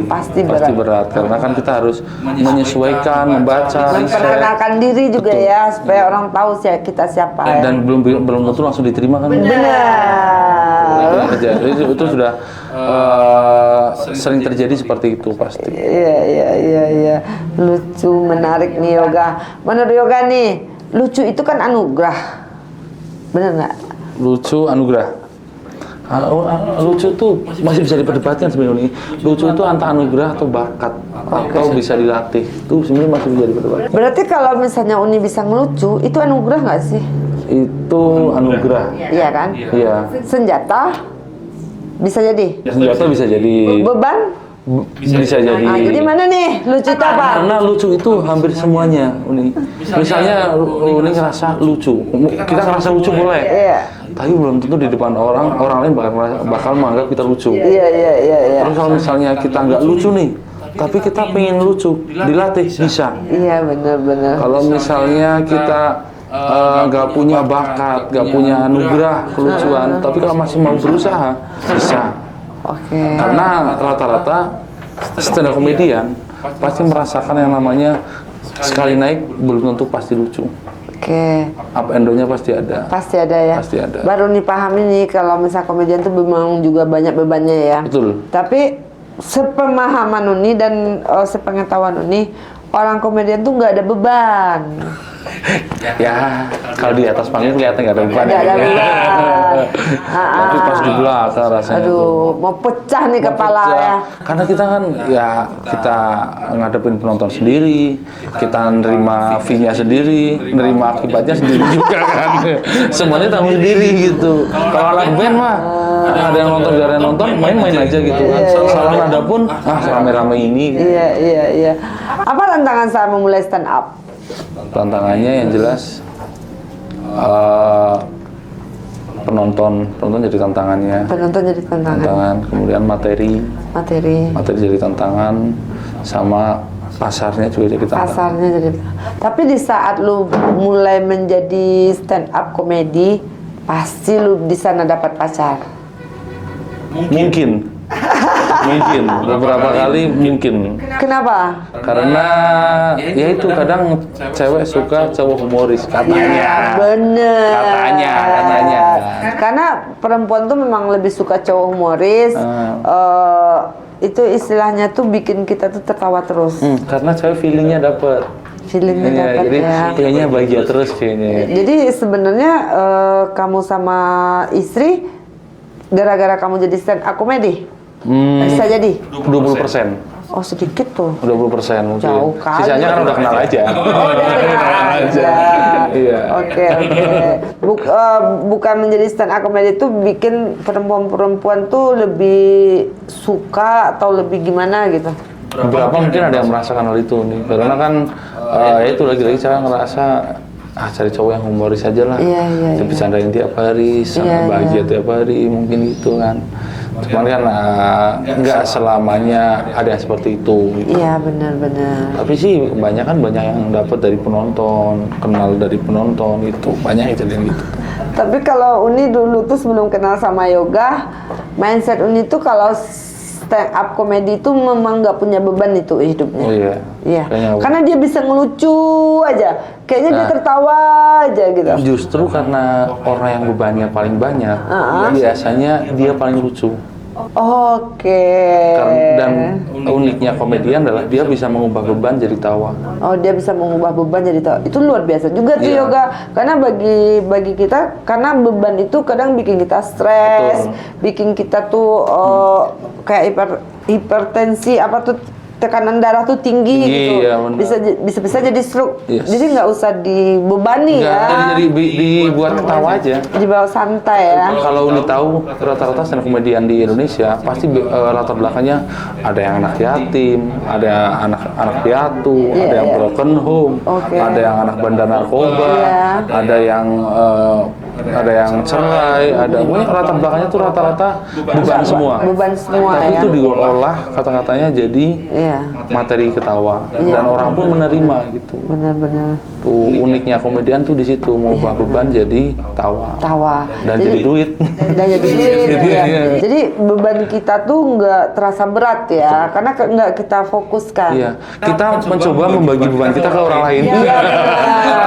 Speaker 2: berat karena kan kita harus menyesuaikan, membaca,
Speaker 1: memperkenalkan diri juga ya supaya orang tahu sih kita siapa ya.
Speaker 2: Dan belum tentu langsung diterima kan.
Speaker 1: Benar.
Speaker 2: Itu sudah sering terjadi seperti itu pasti.
Speaker 1: Iya. Lucu, menarik nih Yoga. Menurut Yoga nih, lucu itu kan anugerah. Benar nggak?
Speaker 2: Lucu anugerah. Lucu tuh masih bisa diperdebatkan sebenarnya. Lucu itu antara anugerah atau bakat atau bisa dilatih. Itu sebenarnya masih bisa diperdebatkan.
Speaker 1: Berarti kalau misalnya Uni bisa ngelucu, itu anugerah nggak sih?
Speaker 2: Itu anugerah.
Speaker 1: Iya kan?
Speaker 2: Iya.
Speaker 1: Senjata bisa jadi.
Speaker 2: Senjata bisa jadi.
Speaker 1: Beban
Speaker 2: Bisa jadi.
Speaker 1: jadi mana nih lucu itu apa?
Speaker 2: Karena lucu itu hampir semuanya, Uni. Misalnya Uni ngerasa lucu, kita ngerasa lucu boleh.
Speaker 1: Iya.
Speaker 2: Tapi belum tentu di depan orang lain bakal menganggap kita lucu.
Speaker 1: Iya.
Speaker 2: Terus kalau misalnya kita nggak lucu nih, tapi kita pengen lucu, dilatih bisa.
Speaker 1: Iya benar.
Speaker 2: Kalau misalnya kita nggak punya bakat, nggak punya anugerah kelucuan, tapi kalau masih mau berusaha bisa. Karena rata-rata stand up comedian pasti merasakan yang namanya sekali naik belum tentu pasti lucu.
Speaker 1: Oke.
Speaker 2: Up and down-nya pasti ada.
Speaker 1: Pasti ada ya.
Speaker 2: Pasti ada.
Speaker 1: Baru nih paham ini kalau misal komedian tuh memang juga banyak bebannya ya.
Speaker 2: Betul.
Speaker 1: Tapi sepemahaman Uni dan sepengetahuan Uni, orang komedian tuh nggak ada beban.
Speaker 2: Ya, kalau di atas panggung kelihatan nggak ada beban.
Speaker 1: Nggak ada beban.
Speaker 2: Tapi pas di belakang rasanya tuh.
Speaker 1: Aduh, mau pecah nih
Speaker 2: Mau
Speaker 1: kepala
Speaker 2: pecah.
Speaker 1: ya.
Speaker 2: Karena kita kan ya kita ngadepin penonton sendiri, kita nerima fee-nya sendiri, nerima akibatnya sendiri juga kan. Semuanya tanggung sendiri gitu. Kalau anak band mah ada yang nonton, gak ada yang nonton, main-main aja gitu kan. Salah nada pun, rame-rame ini.
Speaker 1: Iya. Apa tantangan saat memulai stand up?
Speaker 2: Tantangannya yang jelas penonton jadi tantangannya.
Speaker 1: Penonton jadi tantangan.
Speaker 2: Tantangan, kemudian materi jadi tantangan, sama pasarnya juga jadi tantangan.
Speaker 1: Pasarnya jadi. Tapi di saat lu mulai menjadi stand up komedi, pasti lu di sana dapat pacar.
Speaker 2: Mungkin beberapa kali mungkin.
Speaker 1: Kenapa?
Speaker 2: Karena ya itu kadang cewek suka cowok humoris katanya.
Speaker 1: Bener.
Speaker 2: Katanya.
Speaker 1: Karena perempuan tuh memang lebih suka cowok humoris. Itu istilahnya tuh bikin kita tuh tertawa terus.
Speaker 2: Karena cewek feelingnya dapet.
Speaker 1: Feelingnya dapat
Speaker 2: jadi
Speaker 1: ya.
Speaker 2: kayaknya bahagia terus kayaknya.
Speaker 1: Jadi sebenarnya kamu sama istri gara-gara kamu jadi stand up komedi? Bisa jadi?
Speaker 2: 20%.
Speaker 1: Oh sedikit tuh.
Speaker 2: 20% mungkin.
Speaker 1: Jauh kali.
Speaker 2: Sisanya kan udah kenal aja.
Speaker 1: Oh, udah kenal aja.
Speaker 2: Iya.
Speaker 1: Oke. Bukan menjadi stand up comedy itu bikin perempuan-perempuan tuh lebih suka atau lebih gimana gitu?
Speaker 2: Beberapa mungkin ada yang merasakan hal itu nih. Karena kan ya itu lagi-lagi saya ngerasa cari cowok yang humoris aja lah.
Speaker 1: Iya.
Speaker 2: Bercandain tiap hari, sama bahagia tiap hari, mungkin gitu kan. Cuman kan nggak selamanya ada yang seperti itu. Gitu.
Speaker 1: Iya benar.
Speaker 2: Tapi sih kebanyakan banyak yang dapat dari penonton, kenal dari penonton itu banyak yang jadi gitu.
Speaker 1: Tapi kalau Uni dulu tuh sebelum kenal sama yoga, mindset Uni tuh kalau stand up komedi itu memang nggak punya beban itu hidupnya.
Speaker 2: Oh iya.
Speaker 1: Iya. Karena dia bisa ngelucu aja, kayaknya dia tertawa aja gitu.
Speaker 2: Justru karena orang yang bebannya paling banyak, biasanya dia paling lucu.
Speaker 1: Oke.
Speaker 2: Dan uniknya komedian adalah dia bisa mengubah beban jadi tawa.
Speaker 1: Oh, dia bisa mengubah beban jadi tawa. Itu luar biasa juga tuh
Speaker 2: Iya.
Speaker 1: yoga. Karena bagi kita, karena beban itu kadang bikin kita stres, bikin kita tuh kayak hipertensi apa tuh, tekanan darah tuh tinggi gitu.
Speaker 2: Iya, benar.
Speaker 1: Bisa jadi stroke.
Speaker 2: Yes.
Speaker 1: Jadi nggak usah dibebani ya.
Speaker 2: Jadi dibuat ketawa aja.
Speaker 1: Dibawa santai ya.
Speaker 2: Kalau lu tahu rata-rata stand komedian di Indonesia pasti latar belakangnya ada yang anak yatim, ada anak piatu, ada yang broken home, ada yang anak bandar narkoba, ada yang cerai, ada pokoknya latar belakangnya tuh rata-rata beban semua. Tapi itu diolah kata-katanya jadi materi ketawa dan orang pun menerima gitu.
Speaker 1: Benar-benar.
Speaker 2: Tuh uniknya komedian tuh di situ mengubah beban jadi tawa. Dan jadi duit.
Speaker 1: Jadi beban kita tuh nggak terasa berat ya, karena nggak kita fokuskan.
Speaker 2: Iya. Kita mencoba membagi beban kita ke orang lain.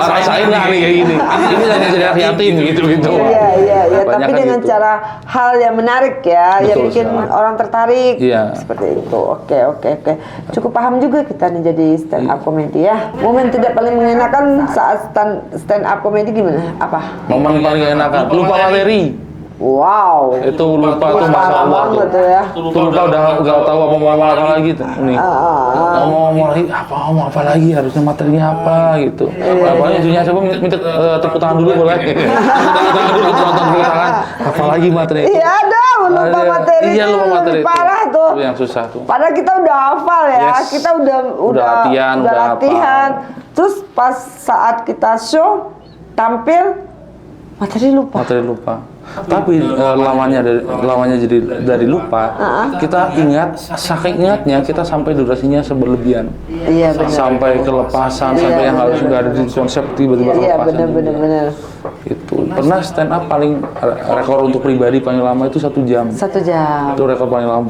Speaker 2: Rasain nggak nih kayak gini? Ini hanya jadi anak yatim gitu.
Speaker 1: Iya. Tapi dengan
Speaker 2: gitu.
Speaker 1: cara hal yang menarik ya, yang bikin orang tertarik.
Speaker 2: Iya.
Speaker 1: Seperti itu. Oke. Cukup paham juga kita nih jadi stand up comedy ya. Momen tidak paling mengenakan saat stand up comedy gimana? Apa?
Speaker 2: Momen paling enakan lupa materi.
Speaker 1: Wow.
Speaker 2: Itu lupa tuh masalah
Speaker 1: banget
Speaker 2: tuh.
Speaker 1: ya.
Speaker 2: Tuh lupa udah nggak tahu apa mau ngomong apa lagi tuh. Nih. Ngomong lagi ngomong apa lagi, harusnya materinya apa gitu. Apalagi ujungnya coba minta tepuk tangan dulu boleh. Tepuk tangan dulu penonton tepuk tangan. Apalagi materi.
Speaker 1: Iya ada lupa materi.
Speaker 2: Iya lupa materi.
Speaker 1: Parah tuh.
Speaker 2: Itu yang susah tuh.
Speaker 1: Padahal kita udah hafal ya.
Speaker 2: Yes.
Speaker 1: Kita udah
Speaker 2: latihan.
Speaker 1: Terus pas saat kita show tampil materi lupa.
Speaker 2: Tapi lamanya jadi dari lupa, kita ingat, saking ingatnya kita sampai durasinya berlebihan.
Speaker 1: Iya benar.
Speaker 2: Sampai kelepasan, sampai yang harus nggak ada di konsep tiba-tiba kelepasan.
Speaker 1: Iya benar.
Speaker 2: Itu pernah stand up paling rekor untuk pribadi paling lama itu 1 jam.
Speaker 1: 1 jam.
Speaker 2: Itu rekor paling lama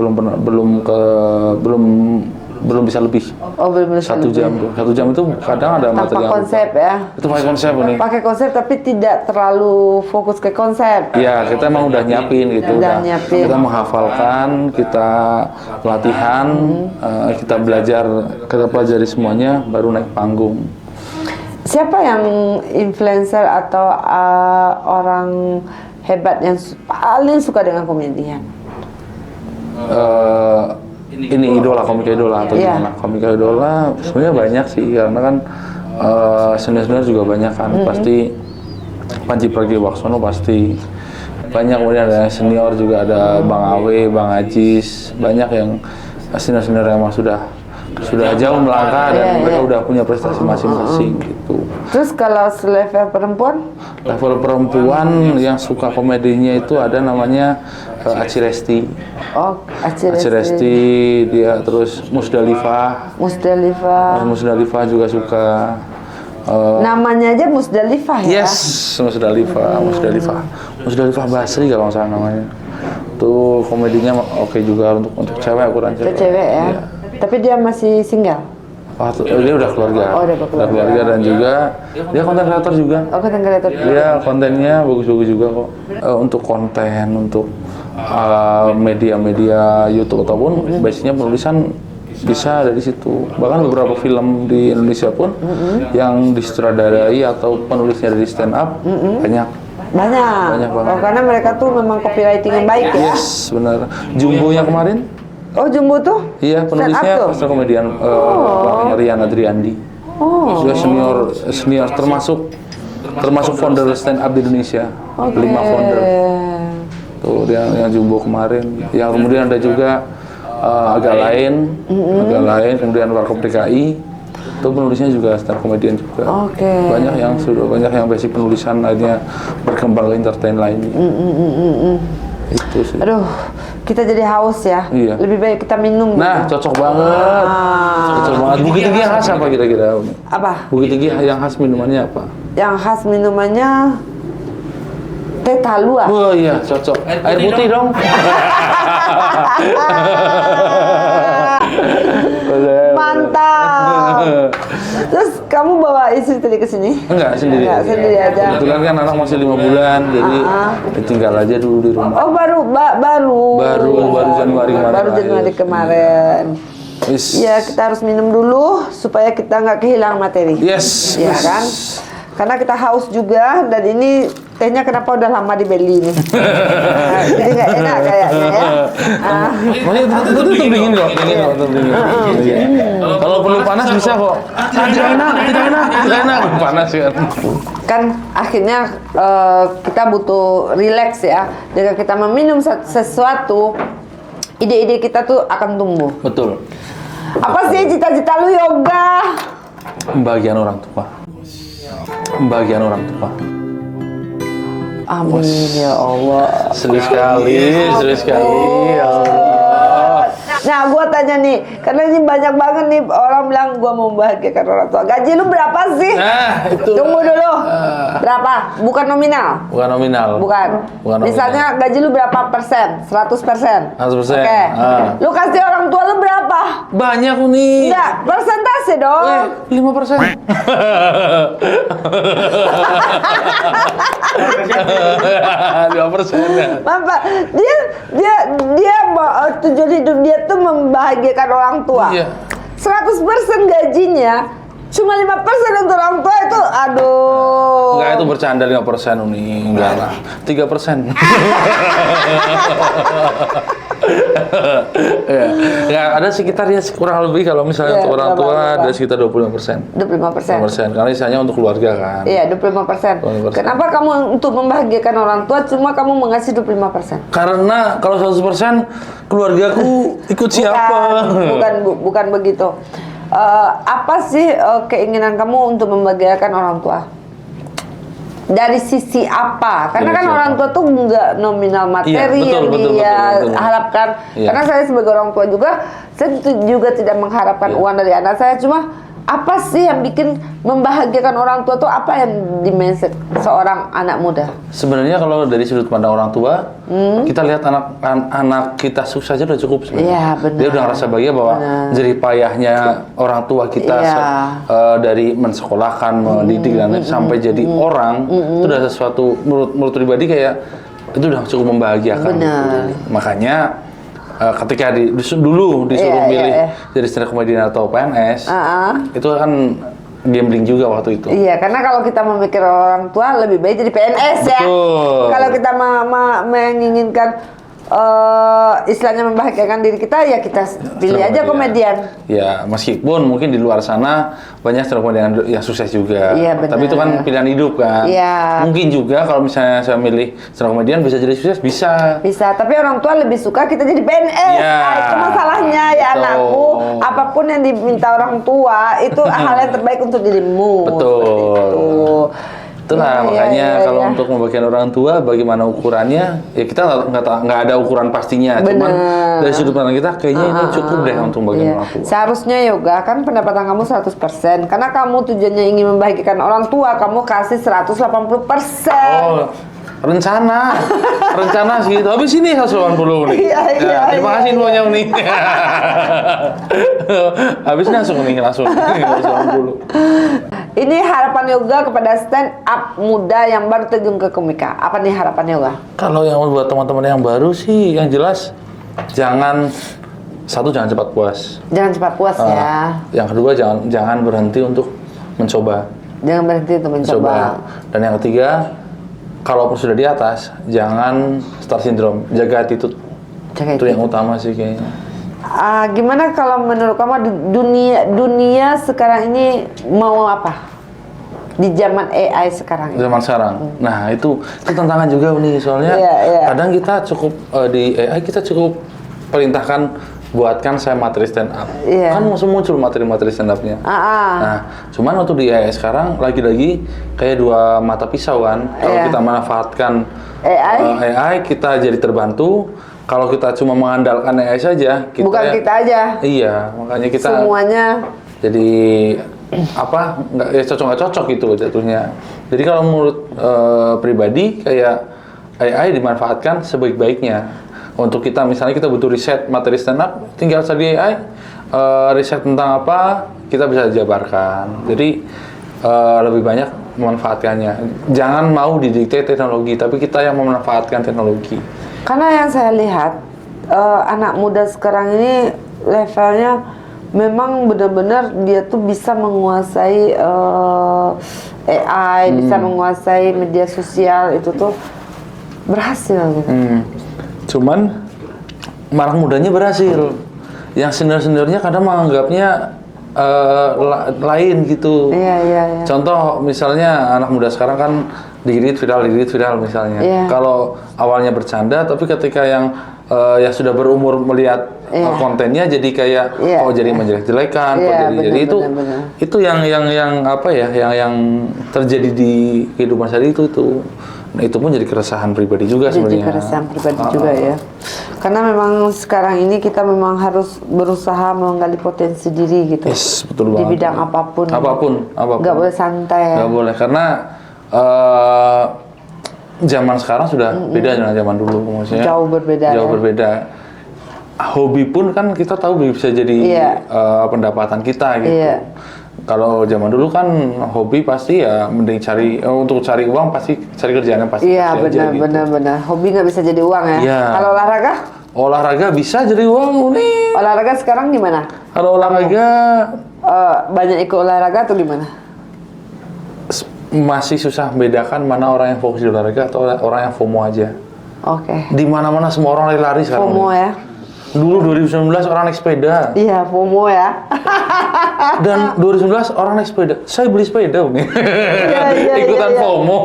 Speaker 2: belum belum bisa lebih.
Speaker 1: Oh, belum bisa
Speaker 2: 1 jam tuh. 1 jam itu kadang ada
Speaker 1: tanpa
Speaker 2: materi yang
Speaker 1: konsep ya.
Speaker 2: itu pakai konsep nih.
Speaker 1: Pakai konsep tapi tidak terlalu fokus ke konsep.
Speaker 2: Iya, kita emang udah nyiapin gitu,
Speaker 1: Udah nyiapin.
Speaker 2: kita menghafalkan, kita latihan, kita belajar, kita pelajari semuanya, baru naik panggung.
Speaker 1: Siapa yang influencer atau orang hebat yang paling suka dengan komedian?
Speaker 2: Ini idola, komika idola atau
Speaker 1: Iya.
Speaker 2: gimana? Komika idola sebenarnya banyak sih, karena kan senior-senior juga banyak kan, pasti Panji Pragiwaksono pasti banyak, kemudian ada yang senior juga, ada Bang Awe, Bang Ajis, banyak yang senior-senior yang emang sudah jauh melangkah dan mereka udah punya prestasi masing-masing gitu.
Speaker 1: Terus kalau selevel perempuan?
Speaker 2: Level perempuan yang suka komedinya itu ada namanya Aci Resti.
Speaker 1: Oh, Aci
Speaker 2: Resti, dia terus Musdalifah. Musdalifah juga suka.
Speaker 1: Namanya aja Musdalifah ya?
Speaker 2: Yes, Musdalifah Basri kalau nggak salah namanya. Tuh komedinya oke juga untuk cewek, ukuran cewek.
Speaker 1: Cewek ya?
Speaker 2: Iya.
Speaker 1: Tapi dia masih single?
Speaker 2: Dia udah keluarga.
Speaker 1: Oh, udah keluarga.
Speaker 2: Dan juga dia konten kreator juga.
Speaker 1: Oh, konten kreator.
Speaker 2: Dia kontennya bagus-bagus juga kok. Untuk konten, untuk media-media YouTube ataupun basicnya penulisan bisa dari situ. Bahkan beberapa film di Indonesia pun yang disutradarai atau penulisnya dari stand up banyak
Speaker 1: Banyak
Speaker 2: banget.
Speaker 1: Oh, karena mereka tuh memang copywriting yang baik ya?
Speaker 2: Yes, benar. Jumbo-nya kemarin?
Speaker 1: Oh, Jumbo tuh?
Speaker 2: Iya, penulisnya pastor komedian Bang Rian Adriandi. Dia senior termasuk founder stand up di Indonesia. 5 founder. Tuh dia yang Jumbo kemarin. Yang kemudian ada juga agak lain, kemudian Warkop DKI. Itu penulisnya juga stand up komedian juga. Banyak yang basic penulisan akhirnya berkembang ke entertain lainnya. Itu sih.
Speaker 1: Aduh, kita jadi haus ya.
Speaker 2: Iya.
Speaker 1: Lebih baik kita minum.
Speaker 2: Nah, cocok banget. Cocok banget. Bukit Tinggi yang khas apa kira-kira?
Speaker 1: Apa?
Speaker 2: Bukit Tinggi yang khas minumannya apa?
Speaker 1: Yang khas minumannya teh talua.
Speaker 2: Oh iya, cocok. Air putih dong.
Speaker 1: Mantap. Terus kamu bawa istri tadi ke sini?
Speaker 2: Enggak, sendiri.
Speaker 1: Enggak, sendiri aja.
Speaker 2: Kebetulan kan anak masih 5 bulan, jadi tinggal aja dulu di rumah.
Speaker 1: Oh, baru
Speaker 2: Januari kemarin.
Speaker 1: Baru Januari kemarin.
Speaker 2: Yes.
Speaker 1: Ya, kita harus minum dulu supaya kita nggak kehilangan materi.
Speaker 2: Yes.
Speaker 1: Iya kan? Karena kita haus juga, dan ini tehnya kenapa udah lama dibeli nih. Nah, jadi nggak enak kayaknya ya.
Speaker 2: Itu dingin kok, dingin. Kalau perlu panas bisa kok. Tidak enak. Panas kan.
Speaker 1: Kan akhirnya kita butuh relax ya. Jika kita meminum sesuatu, ide-ide kita tuh akan tumbuh.
Speaker 2: Betul.
Speaker 1: Apa sih cita-cita lu, Yoga?
Speaker 2: Pembagian orang tua.
Speaker 1: Amin ya Allah.
Speaker 2: Serius sekali. Ya Allah.
Speaker 1: Nah, gua tanya nih, karena ini banyak banget nih orang bilang gua mau membahagiakan orang tua. Gaji lu berapa sih?
Speaker 2: Nah, itu.
Speaker 1: Tunggu dulu. Berapa? Bukan nominal.
Speaker 2: Bukan nominal.
Speaker 1: Bukan Misalnya gaji lu berapa persen? 100%.
Speaker 2: 100%.
Speaker 1: Oke. Lu kasih orang tua lu berapa?
Speaker 2: Banyak nih.
Speaker 1: Enggak, persentase dong.
Speaker 2: 5%. 2% ya.
Speaker 1: Bapak, dia tujuan hidup dia tuh membahagiakan orang tua.
Speaker 2: Iya.
Speaker 1: 100% gajinya cuma 5% untuk orang tua itu, aduh.
Speaker 2: Enggak, itu bercanda 5% Uni. Enggak lah. 3%. Ya, ada sekitar ya kurang lebih kalau misalnya untuk orang tua ada sekitar 25%. 25%. Karena sisanya untuk keluarga kan.
Speaker 1: Iya, 25%. Kenapa kamu untuk membahagiakan orang tua cuma kamu mengasih 25%?
Speaker 2: Karena kalau 100% keluargaku ikut siapa?
Speaker 1: Bukan begitu. Apa sih keinginan kamu untuk membahagiakan orang tua? Dari sisi apa? Karena kan orang tua tuh nggak nominal materi yang dia harapkan.
Speaker 2: Iya.
Speaker 1: Karena saya sebagai orang tua juga, saya juga tidak mengharapkan uang dari anak saya. Cuma Apa sih yang bikin membahagiakan orang tua tuh apa yang di mindset seorang anak muda?
Speaker 2: Sebenarnya kalau dari sudut pandang orang tua, kita lihat anak kita sukses aja udah cukup sebenarnya.
Speaker 1: Iya, benar.
Speaker 2: Dia udah ngerasa bahagia bahwa jerih payahnya orang tua kita
Speaker 1: Iya.
Speaker 2: dari mensekolahkan, mendidik dan lain sampai jadi orang, itu udah sesuatu menurut pribadi kayak itu udah cukup membahagiakan.
Speaker 1: Benar.
Speaker 2: Makanya ketika dulu disuruh
Speaker 1: Iya,
Speaker 2: milih
Speaker 1: iya.
Speaker 2: jadi stand up comedian atau PNS, itu kan gambling juga waktu itu.
Speaker 1: Iya, karena kalau kita memikir orang tua lebih baik jadi PNS ya.
Speaker 2: Betul.
Speaker 1: Kalau kita menginginkan istilahnya membahagiakan diri kita, ya kita pilih aja komedian.
Speaker 2: Ya, meskipun mungkin di luar sana banyak stand up comedian yang sukses juga.
Speaker 1: Iya, benar.
Speaker 2: Tapi itu kan pilihan hidup kan.
Speaker 1: Iya.
Speaker 2: Mungkin juga kalau misalnya saya milih stand up comedian bisa jadi sukses, bisa.
Speaker 1: Bisa, tapi orang tua lebih suka kita jadi PNS.
Speaker 2: Iya.
Speaker 1: Nah, itu masalahnya ya
Speaker 2: Betul.
Speaker 1: anakku. Apapun yang diminta orang tua itu hal yang terbaik untuk dirimu.
Speaker 2: Betul.
Speaker 1: Seperti itu.
Speaker 2: Itulah
Speaker 1: Iya,
Speaker 2: makanya
Speaker 1: iya,
Speaker 2: kalau
Speaker 1: iya.
Speaker 2: untuk membagikan orang tua, bagaimana ukurannya? Ya kita nggak ada ukuran pastinya. Cuman
Speaker 1: Bener.
Speaker 2: dari sudut pandang kita, kayaknya ini cukup deh untuk membagikan
Speaker 1: Iya.
Speaker 2: orang tua.
Speaker 1: Seharusnya yoga kan pendapatan kamu 100%. Karena kamu tujuannya ingin membahagiakan orang tua, kamu kasih 180%.
Speaker 2: Oh, rencana sih gitu. Habis ini 180 nih.
Speaker 1: Iya, iya,
Speaker 2: Terima
Speaker 1: iya,
Speaker 2: kasih
Speaker 1: iya.
Speaker 2: semuanya nih. Habis ini langsung 180.
Speaker 1: Ini harapan yoga kepada stand up muda yang baru terjun ke komika. Apa nih harapan yoga?
Speaker 2: Kalau yang buat teman-teman yang baru sih, yang jelas jangan cepat puas.
Speaker 1: Jangan cepat puas ya.
Speaker 2: Yang kedua jangan berhenti untuk mencoba.
Speaker 1: Jangan berhenti untuk mencoba.
Speaker 2: Dan yang ketiga, kalaupun sudah di atas, jangan star syndrome, jaga attitude.
Speaker 1: Jaga
Speaker 2: Itu yang utama sih kayaknya.
Speaker 1: Gimana kalau menurut kamu di dunia sekarang ini mau apa? Di zaman AI sekarang ini.
Speaker 2: Zaman sekarang. Nah, itu tantangan juga nih soalnya.
Speaker 1: Iya, iya.
Speaker 2: Kadang kita cukup di AI kita cukup perintahkan buatkan saya materi stand up.
Speaker 1: Iya.
Speaker 2: Kan langsung muncul materi-materi stand up-nya. Nah, cuman waktu di AI sekarang lagi-lagi kayak dua mata pisau kan. Kalau
Speaker 1: Iya.
Speaker 2: kita manfaatkan
Speaker 1: AI?
Speaker 2: kita jadi terbantu. Kalau kita cuma mengandalkan AI saja,
Speaker 1: Bukan kita aja.
Speaker 2: Iya, makanya kita
Speaker 1: Semuanya.
Speaker 2: jadi nggak nggak cocok gitu jatuhnya. Jadi kalau menurut pribadi kayak AI dimanfaatkan sebaik-baiknya untuk kita, misalnya kita butuh riset materi stand up, tinggal tadi AI riset tentang apa kita bisa jabarkan. Jadi lebih banyak memanfaatkannya. Jangan mau didikte teknologi, tapi kita yang memanfaatkan teknologi.
Speaker 1: Karena yang saya lihat anak muda sekarang ini levelnya memang benar-benar dia tuh bisa menguasai AI, bisa menguasai media sosial, itu tuh berhasil gitu.
Speaker 2: Cuman malah mudanya berhasil. Yang senior-seniornya kadang menganggapnya lain gitu.
Speaker 1: Iya.
Speaker 2: Contoh misalnya anak muda sekarang kan dikit viral misalnya.
Speaker 1: Iya.
Speaker 2: Kalau awalnya bercanda, tapi ketika yang sudah berumur melihat kontennya jadi kayak jadi menjelek-jelekan, jadi
Speaker 1: benar.
Speaker 2: itu yang apa ya, yang terjadi di kehidupan sehari itu. Nah, itu pun jadi keresahan pribadi juga sebenarnya.
Speaker 1: Jadi keresahan pribadi juga ya. Karena memang sekarang ini kita memang harus berusaha menggali potensi diri gitu.
Speaker 2: Yes, betul banget.
Speaker 1: Di bidang apapun.
Speaker 2: Apapun.
Speaker 1: Nggak boleh santai ya.
Speaker 2: Nggak boleh, karena zaman sekarang sudah beda dengan zaman dulu, maksudnya.
Speaker 1: Jauh berbeda.
Speaker 2: Jauh berbeda. Hobi pun kan kita tahu bisa jadi pendapatan kita gitu.
Speaker 1: Iya.
Speaker 2: Kalau zaman dulu kan hobi pasti ya mending untuk cari uang pasti cari kerjaan yang pasti.
Speaker 1: Iya, benar. Hobi nggak bisa jadi uang ya.
Speaker 2: Iya.
Speaker 1: Kalau olahraga?
Speaker 2: Olahraga bisa jadi uang nih.
Speaker 1: Olahraga sekarang gimana?
Speaker 2: Kalau olahraga
Speaker 1: Banyak ikut olahraga atau gimana?
Speaker 2: masih susah membedakan mana orang yang fokus di olahraga atau orang yang FOMO aja.
Speaker 1: Oke.
Speaker 2: Di mana-mana semua orang lari sekarang.
Speaker 1: FOMO ya?
Speaker 2: Dulu 2019 orang naik sepeda.
Speaker 1: Iya, FOMO ya.
Speaker 2: Dan 2019 orang naik sepeda. Saya beli sepeda nih. Ikutan
Speaker 1: iya.
Speaker 2: FOMO.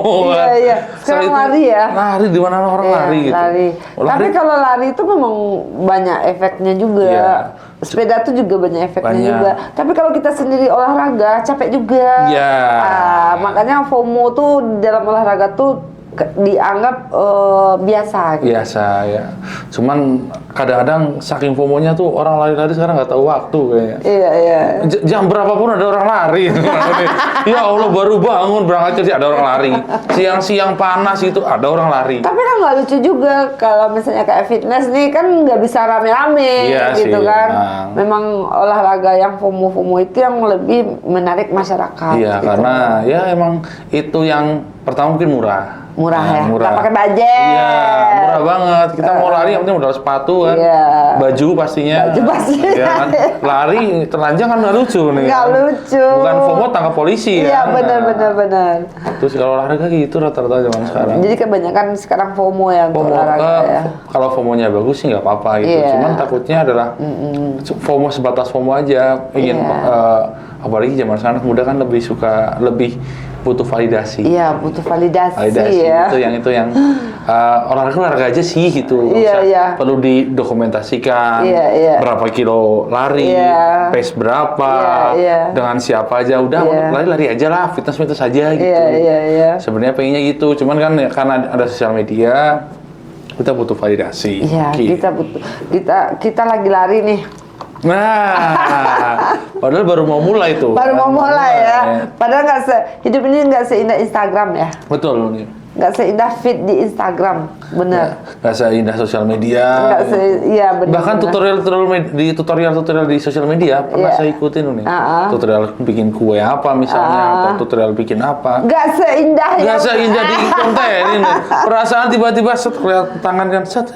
Speaker 1: Iya. Sekarang lari ya?
Speaker 2: Lari di mana orang lari gitu.
Speaker 1: Lari. Tapi kalau lari itu memang banyak efeknya juga.
Speaker 2: Iya.
Speaker 1: Sepeda tuh juga banyak efeknya
Speaker 2: Banyak.
Speaker 1: juga. Tapi kalau kita sendiri olahraga capek juga.
Speaker 2: Iya.
Speaker 1: Makanya FOMO tuh dalam olahraga tuh dianggap biasa gitu.
Speaker 2: Biasa ya. Cuman kadang-kadang saking FOMO-nya tuh orang lari-lari sekarang nggak tahu waktu kayaknya.
Speaker 1: Iya.
Speaker 2: Jam berapapun ada orang lari. Ya Allah, baru bangun berangkat kerja ada orang lari. Siang-siang panas itu ada orang lari.
Speaker 1: Tapi kan nggak lucu juga kalau misalnya kayak fitness nih kan nggak bisa rame-rame
Speaker 2: Iya
Speaker 1: gitu
Speaker 2: sih,
Speaker 1: kan.
Speaker 2: memang.
Speaker 1: Memang olahraga yang FOMO itu yang lebih menarik masyarakat.
Speaker 2: Iya,
Speaker 1: gitu.
Speaker 2: karena ya emang itu yang pertama mungkin murah.
Speaker 1: Murah ya,
Speaker 2: murah.
Speaker 1: nggak pakai budget.
Speaker 2: Iya, murah banget. Kita mau lari yang penting modal sepatu kan.
Speaker 1: Iya.
Speaker 2: Baju pastinya.
Speaker 1: Baju pastinya.
Speaker 2: Iya kan? Lari telanjang kan nggak lucu nih.
Speaker 1: Nggak
Speaker 2: kan?
Speaker 1: lucu.
Speaker 2: Bukan FOMO tangkap polisi
Speaker 1: Iya,
Speaker 2: ya.
Speaker 1: benar.
Speaker 2: Terus kalau olahraga gitu rata-rata zaman sekarang.
Speaker 1: Jadi kebanyakan sekarang FOMO ya untuk
Speaker 2: FOMO,
Speaker 1: olahraga ya.
Speaker 2: kalau FOMO-nya bagus sih nggak apa-apa gitu.
Speaker 1: Iya.
Speaker 2: Cuman takutnya adalah FOMO sebatas FOMO aja. Ingin apalagi zaman sekarang anak muda kan lebih butuh validasi.
Speaker 1: Iya, butuh validasi ya.
Speaker 2: Itu yang olahraga aja sih gitu. Nggak
Speaker 1: Iya,
Speaker 2: usah
Speaker 1: iya.
Speaker 2: perlu didokumentasikan.
Speaker 1: Iya.
Speaker 2: Berapa kilo lari,
Speaker 1: Iya.
Speaker 2: pace berapa,
Speaker 1: Iya.
Speaker 2: dengan siapa aja. Udah
Speaker 1: Iya.
Speaker 2: lari aja lah, fitness aja gitu.
Speaker 1: Iya.
Speaker 2: Sebenarnya pengennya gitu, cuman kan ya, karena ada sosial media, kita butuh validasi.
Speaker 1: Iya,
Speaker 2: Gitu.
Speaker 1: kita lagi lari nih.
Speaker 2: Nah, padahal baru mau mulai tuh.
Speaker 1: Baru mau mulai ya.
Speaker 2: Iya.
Speaker 1: Padahal hidup ini nggak seindah Instagram ya.
Speaker 2: Betul nih.
Speaker 1: Nggak seindah feed di Instagram, bener.
Speaker 2: Nggak seindah sosial media.
Speaker 1: Iya bener.
Speaker 2: Bahkan tutorial di sosial media pernah
Speaker 1: Iya.
Speaker 2: saya ikutin nih.
Speaker 1: Uh-uh.
Speaker 2: Tutorial bikin kue apa misalnya, atau tutorial bikin apa.
Speaker 1: Nggak seindah
Speaker 2: Nggak
Speaker 1: yang
Speaker 2: seindah di konten ini. Perasaan tiba-tiba set lihat tangan kan set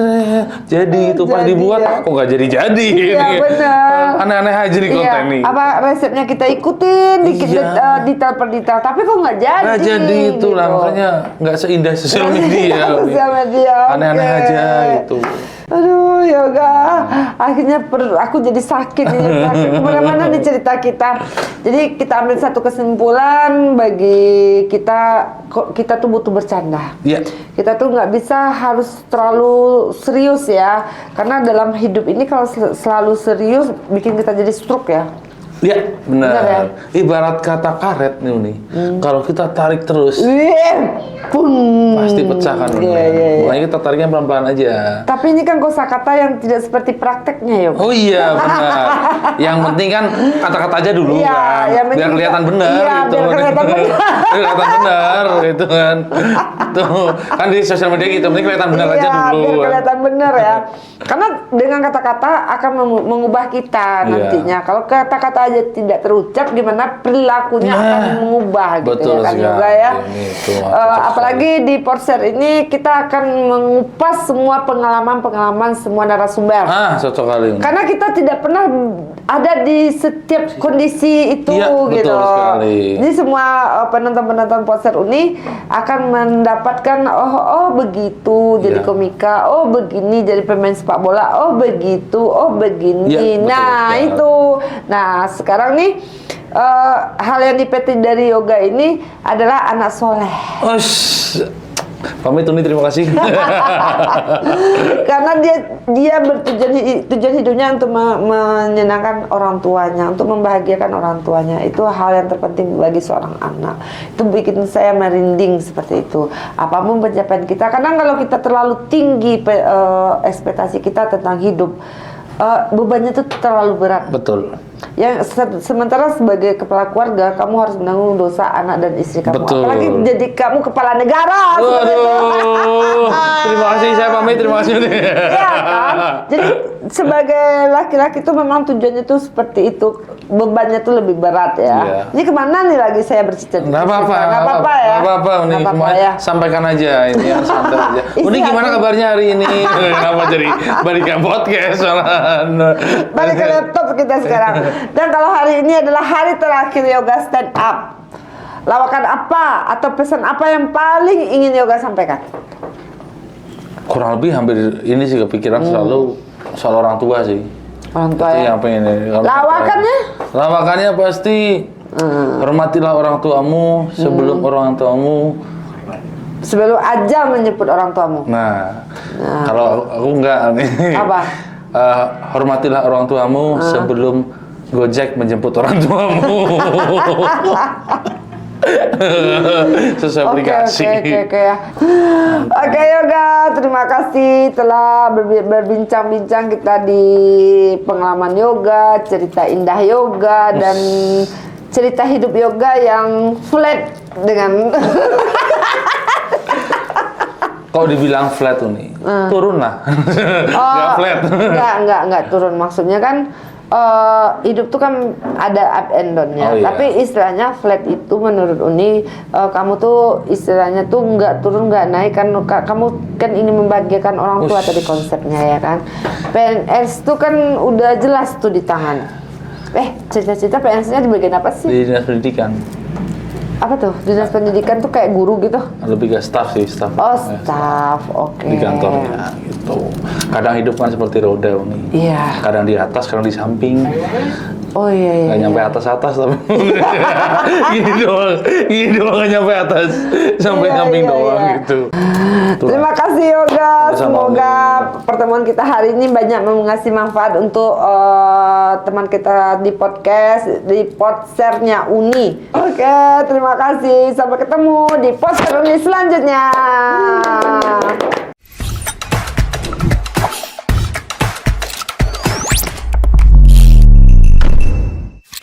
Speaker 2: jadi itu pas
Speaker 1: Jadi
Speaker 2: dibuat
Speaker 1: ya.
Speaker 2: kok nggak jadi.
Speaker 1: Iya,
Speaker 2: Ini.
Speaker 1: bener.
Speaker 2: Aneh-aneh aja di konten
Speaker 1: Iya,
Speaker 2: nih.
Speaker 1: apa resepnya kita ikutin dikit
Speaker 2: Iya.
Speaker 1: detail per detail, tapi kok nggak jadi.
Speaker 2: Nggak jadi itu lah,
Speaker 1: gitu.
Speaker 2: makanya nggak seindah sosial media.
Speaker 1: Sosial media,
Speaker 2: Aneh-aneh
Speaker 1: oke.
Speaker 2: aja itu.
Speaker 1: Aduh, yoga. Akhirnya aku jadi sakit nih. Kemana-mana nih cerita kita. Jadi kita ambil satu kesimpulan bagi kita tuh butuh bercanda.
Speaker 2: Iya.
Speaker 1: Kita tuh nggak bisa harus terlalu serius ya. Karena dalam hidup ini kalau selalu serius bikin kita jadi stroke ya.
Speaker 2: Iya, benar.
Speaker 1: Benar ya?
Speaker 2: Ibarat kata karet nih Uni. Kalau kita tarik terus
Speaker 1: Pun.
Speaker 2: pasti pecah kan. Uni.
Speaker 1: Iya.
Speaker 2: Makanya kita tariknya pelan-pelan aja.
Speaker 1: Tapi ini kan kosakata yang tidak seperti prakteknya ya.
Speaker 2: Oh iya, benar. Yang penting kan kata-kata aja dulu
Speaker 1: Iya,
Speaker 2: kan.
Speaker 1: yang penting
Speaker 2: Biar kelihatan
Speaker 1: kita-
Speaker 2: benar
Speaker 1: iya,
Speaker 2: gitu.
Speaker 1: biar kelihatan benar.
Speaker 2: Biar kelihatan benar gitu kan. Tuh, kan di sosial media gitu, penting kelihatan benar aja dulu.
Speaker 1: Biar
Speaker 2: kan.
Speaker 1: kelihatan benar ya. Karena dengan kata-kata akan mengubah kita
Speaker 2: Iya.
Speaker 1: nantinya. Kalau kata-kata aja tidak terucap, gimana perilakunya
Speaker 2: Nah,
Speaker 1: akan mengubah gitu
Speaker 2: betul
Speaker 1: ya kan
Speaker 2: sekali.
Speaker 1: juga ya.
Speaker 2: Itu, cocok
Speaker 1: Apalagi di Porser ini kita akan mengupas semua pengalaman semua narasumber.
Speaker 2: Cocok kali. Uni.
Speaker 1: Karena kita tidak pernah ada di setiap kondisi itu
Speaker 2: Iya, betul
Speaker 1: gitu.
Speaker 2: sekali.
Speaker 1: Jadi semua penonton-penonton Porser Uni akan mendapatkan oh begitu jadi
Speaker 2: Iya.
Speaker 1: komika, oh begini jadi pemain sepak bola, oh begitu, oh begini.
Speaker 2: Iya, betul
Speaker 1: Nah,
Speaker 2: sekali.
Speaker 1: itu. Nah, sekarang nih hal yang dipetik dari yoga ini adalah anak soleh.
Speaker 2: Pamit Uni, terima kasih.
Speaker 1: Karena dia tujuan hidupnya untuk menyenangkan orang tuanya, untuk membahagiakan orang tuanya. Itu hal yang terpenting bagi seorang anak. Itu bikin saya merinding seperti itu. Apapun pencapaian kita, kadang kalau kita terlalu tinggi ekspektasi kita tentang hidup, bebannya itu terlalu berat.
Speaker 2: Betul.
Speaker 1: Yang sementara sebagai kepala keluarga kamu harus menanggung dosa anak dan istri kamu.
Speaker 2: Betul.
Speaker 1: Apalagi jadi kamu kepala negara. seperti itu.
Speaker 2: Waduh, terima kasih, saya pamit, terima kasih.
Speaker 1: Iya kan? Jadi sebagai laki-laki itu memang tujuannya itu seperti itu. Bebannya tuh lebih berat ya.
Speaker 2: Iya.
Speaker 1: Jadi kemana nih lagi saya bercita-cita?
Speaker 2: Nggak apa-apa
Speaker 1: ya.
Speaker 2: Nggak apa-apa, Uni.
Speaker 1: Nggak apa-apa
Speaker 2: Semuanya
Speaker 1: ya.
Speaker 2: sampaikan aja ini yang santai aja. Uni
Speaker 1: Isi
Speaker 2: gimana
Speaker 1: hati.
Speaker 2: kabarnya hari ini? Kenapa jadi balik ke podcast malahan?
Speaker 1: Balik ke laptop kita sekarang. Dan kalau hari ini adalah hari terakhir yoga stand up. Lawakan apa atau pesan apa yang paling ingin yoga sampaikan?
Speaker 2: Kurang lebih hampir ini sih kepikiran selalu soal orang tua sih.
Speaker 1: Orang tua
Speaker 2: Itu
Speaker 1: ya.
Speaker 2: yang pengen.
Speaker 1: Lawakannya?
Speaker 2: Lawakannya pasti hormatilah orang tuamu sebelum orang tuamu.
Speaker 1: Sebelum aja menyebut orang tuamu.
Speaker 2: Nah, kalau aku enggak nih.
Speaker 1: Apa?
Speaker 2: Hormatilah orang tuamu sebelum Gojek menjemput orang tuamu. Sesuai aplikasi.
Speaker 1: Oke ya. Oke Yoga, terima kasih telah berbincang-bincang kita di pengalaman yoga, cerita indah yoga dan cerita hidup yoga yang flat dengan
Speaker 2: Kau dibilang flat tuh nih, turun lah. Nggak flat.
Speaker 1: Nggak turun. Maksudnya kan hidup tuh kan ada up and down-nya.
Speaker 2: Oh, iya.
Speaker 1: Tapi istilahnya flat itu menurut Uni, kamu tuh istilahnya tuh nggak turun nggak naik kan. Kamu kan ini membahagiakan orang tua tadi konsepnya ya kan. PNS tuh kan udah jelas tuh di tangan. Cita-cita PNS-nya di bagian apa sih?
Speaker 2: Di dinas pendidikan.
Speaker 1: Apa tuh? Dinas pendidikan tuh kayak guru gitu?
Speaker 2: Lebih ke staff sih, staff.
Speaker 1: Oh, staff, oke.
Speaker 2: Di kantornya gitu. Kadang hidup kan seperti roda nih.
Speaker 1: Iya.
Speaker 2: Kadang di atas, kadang di samping.
Speaker 1: Oh iya.
Speaker 2: Nggak nyampe atas-atas tapi gini doang nggak nyampe atas, sampai samping doang gitu.
Speaker 1: Terima kasih Yoga. Semoga pertemuan kita hari ini banyak mengasih manfaat untuk teman kita di podcast, di Podsernya Uni. Oke, terima kasih. Sampai ketemu di Podser Uni selanjutnya.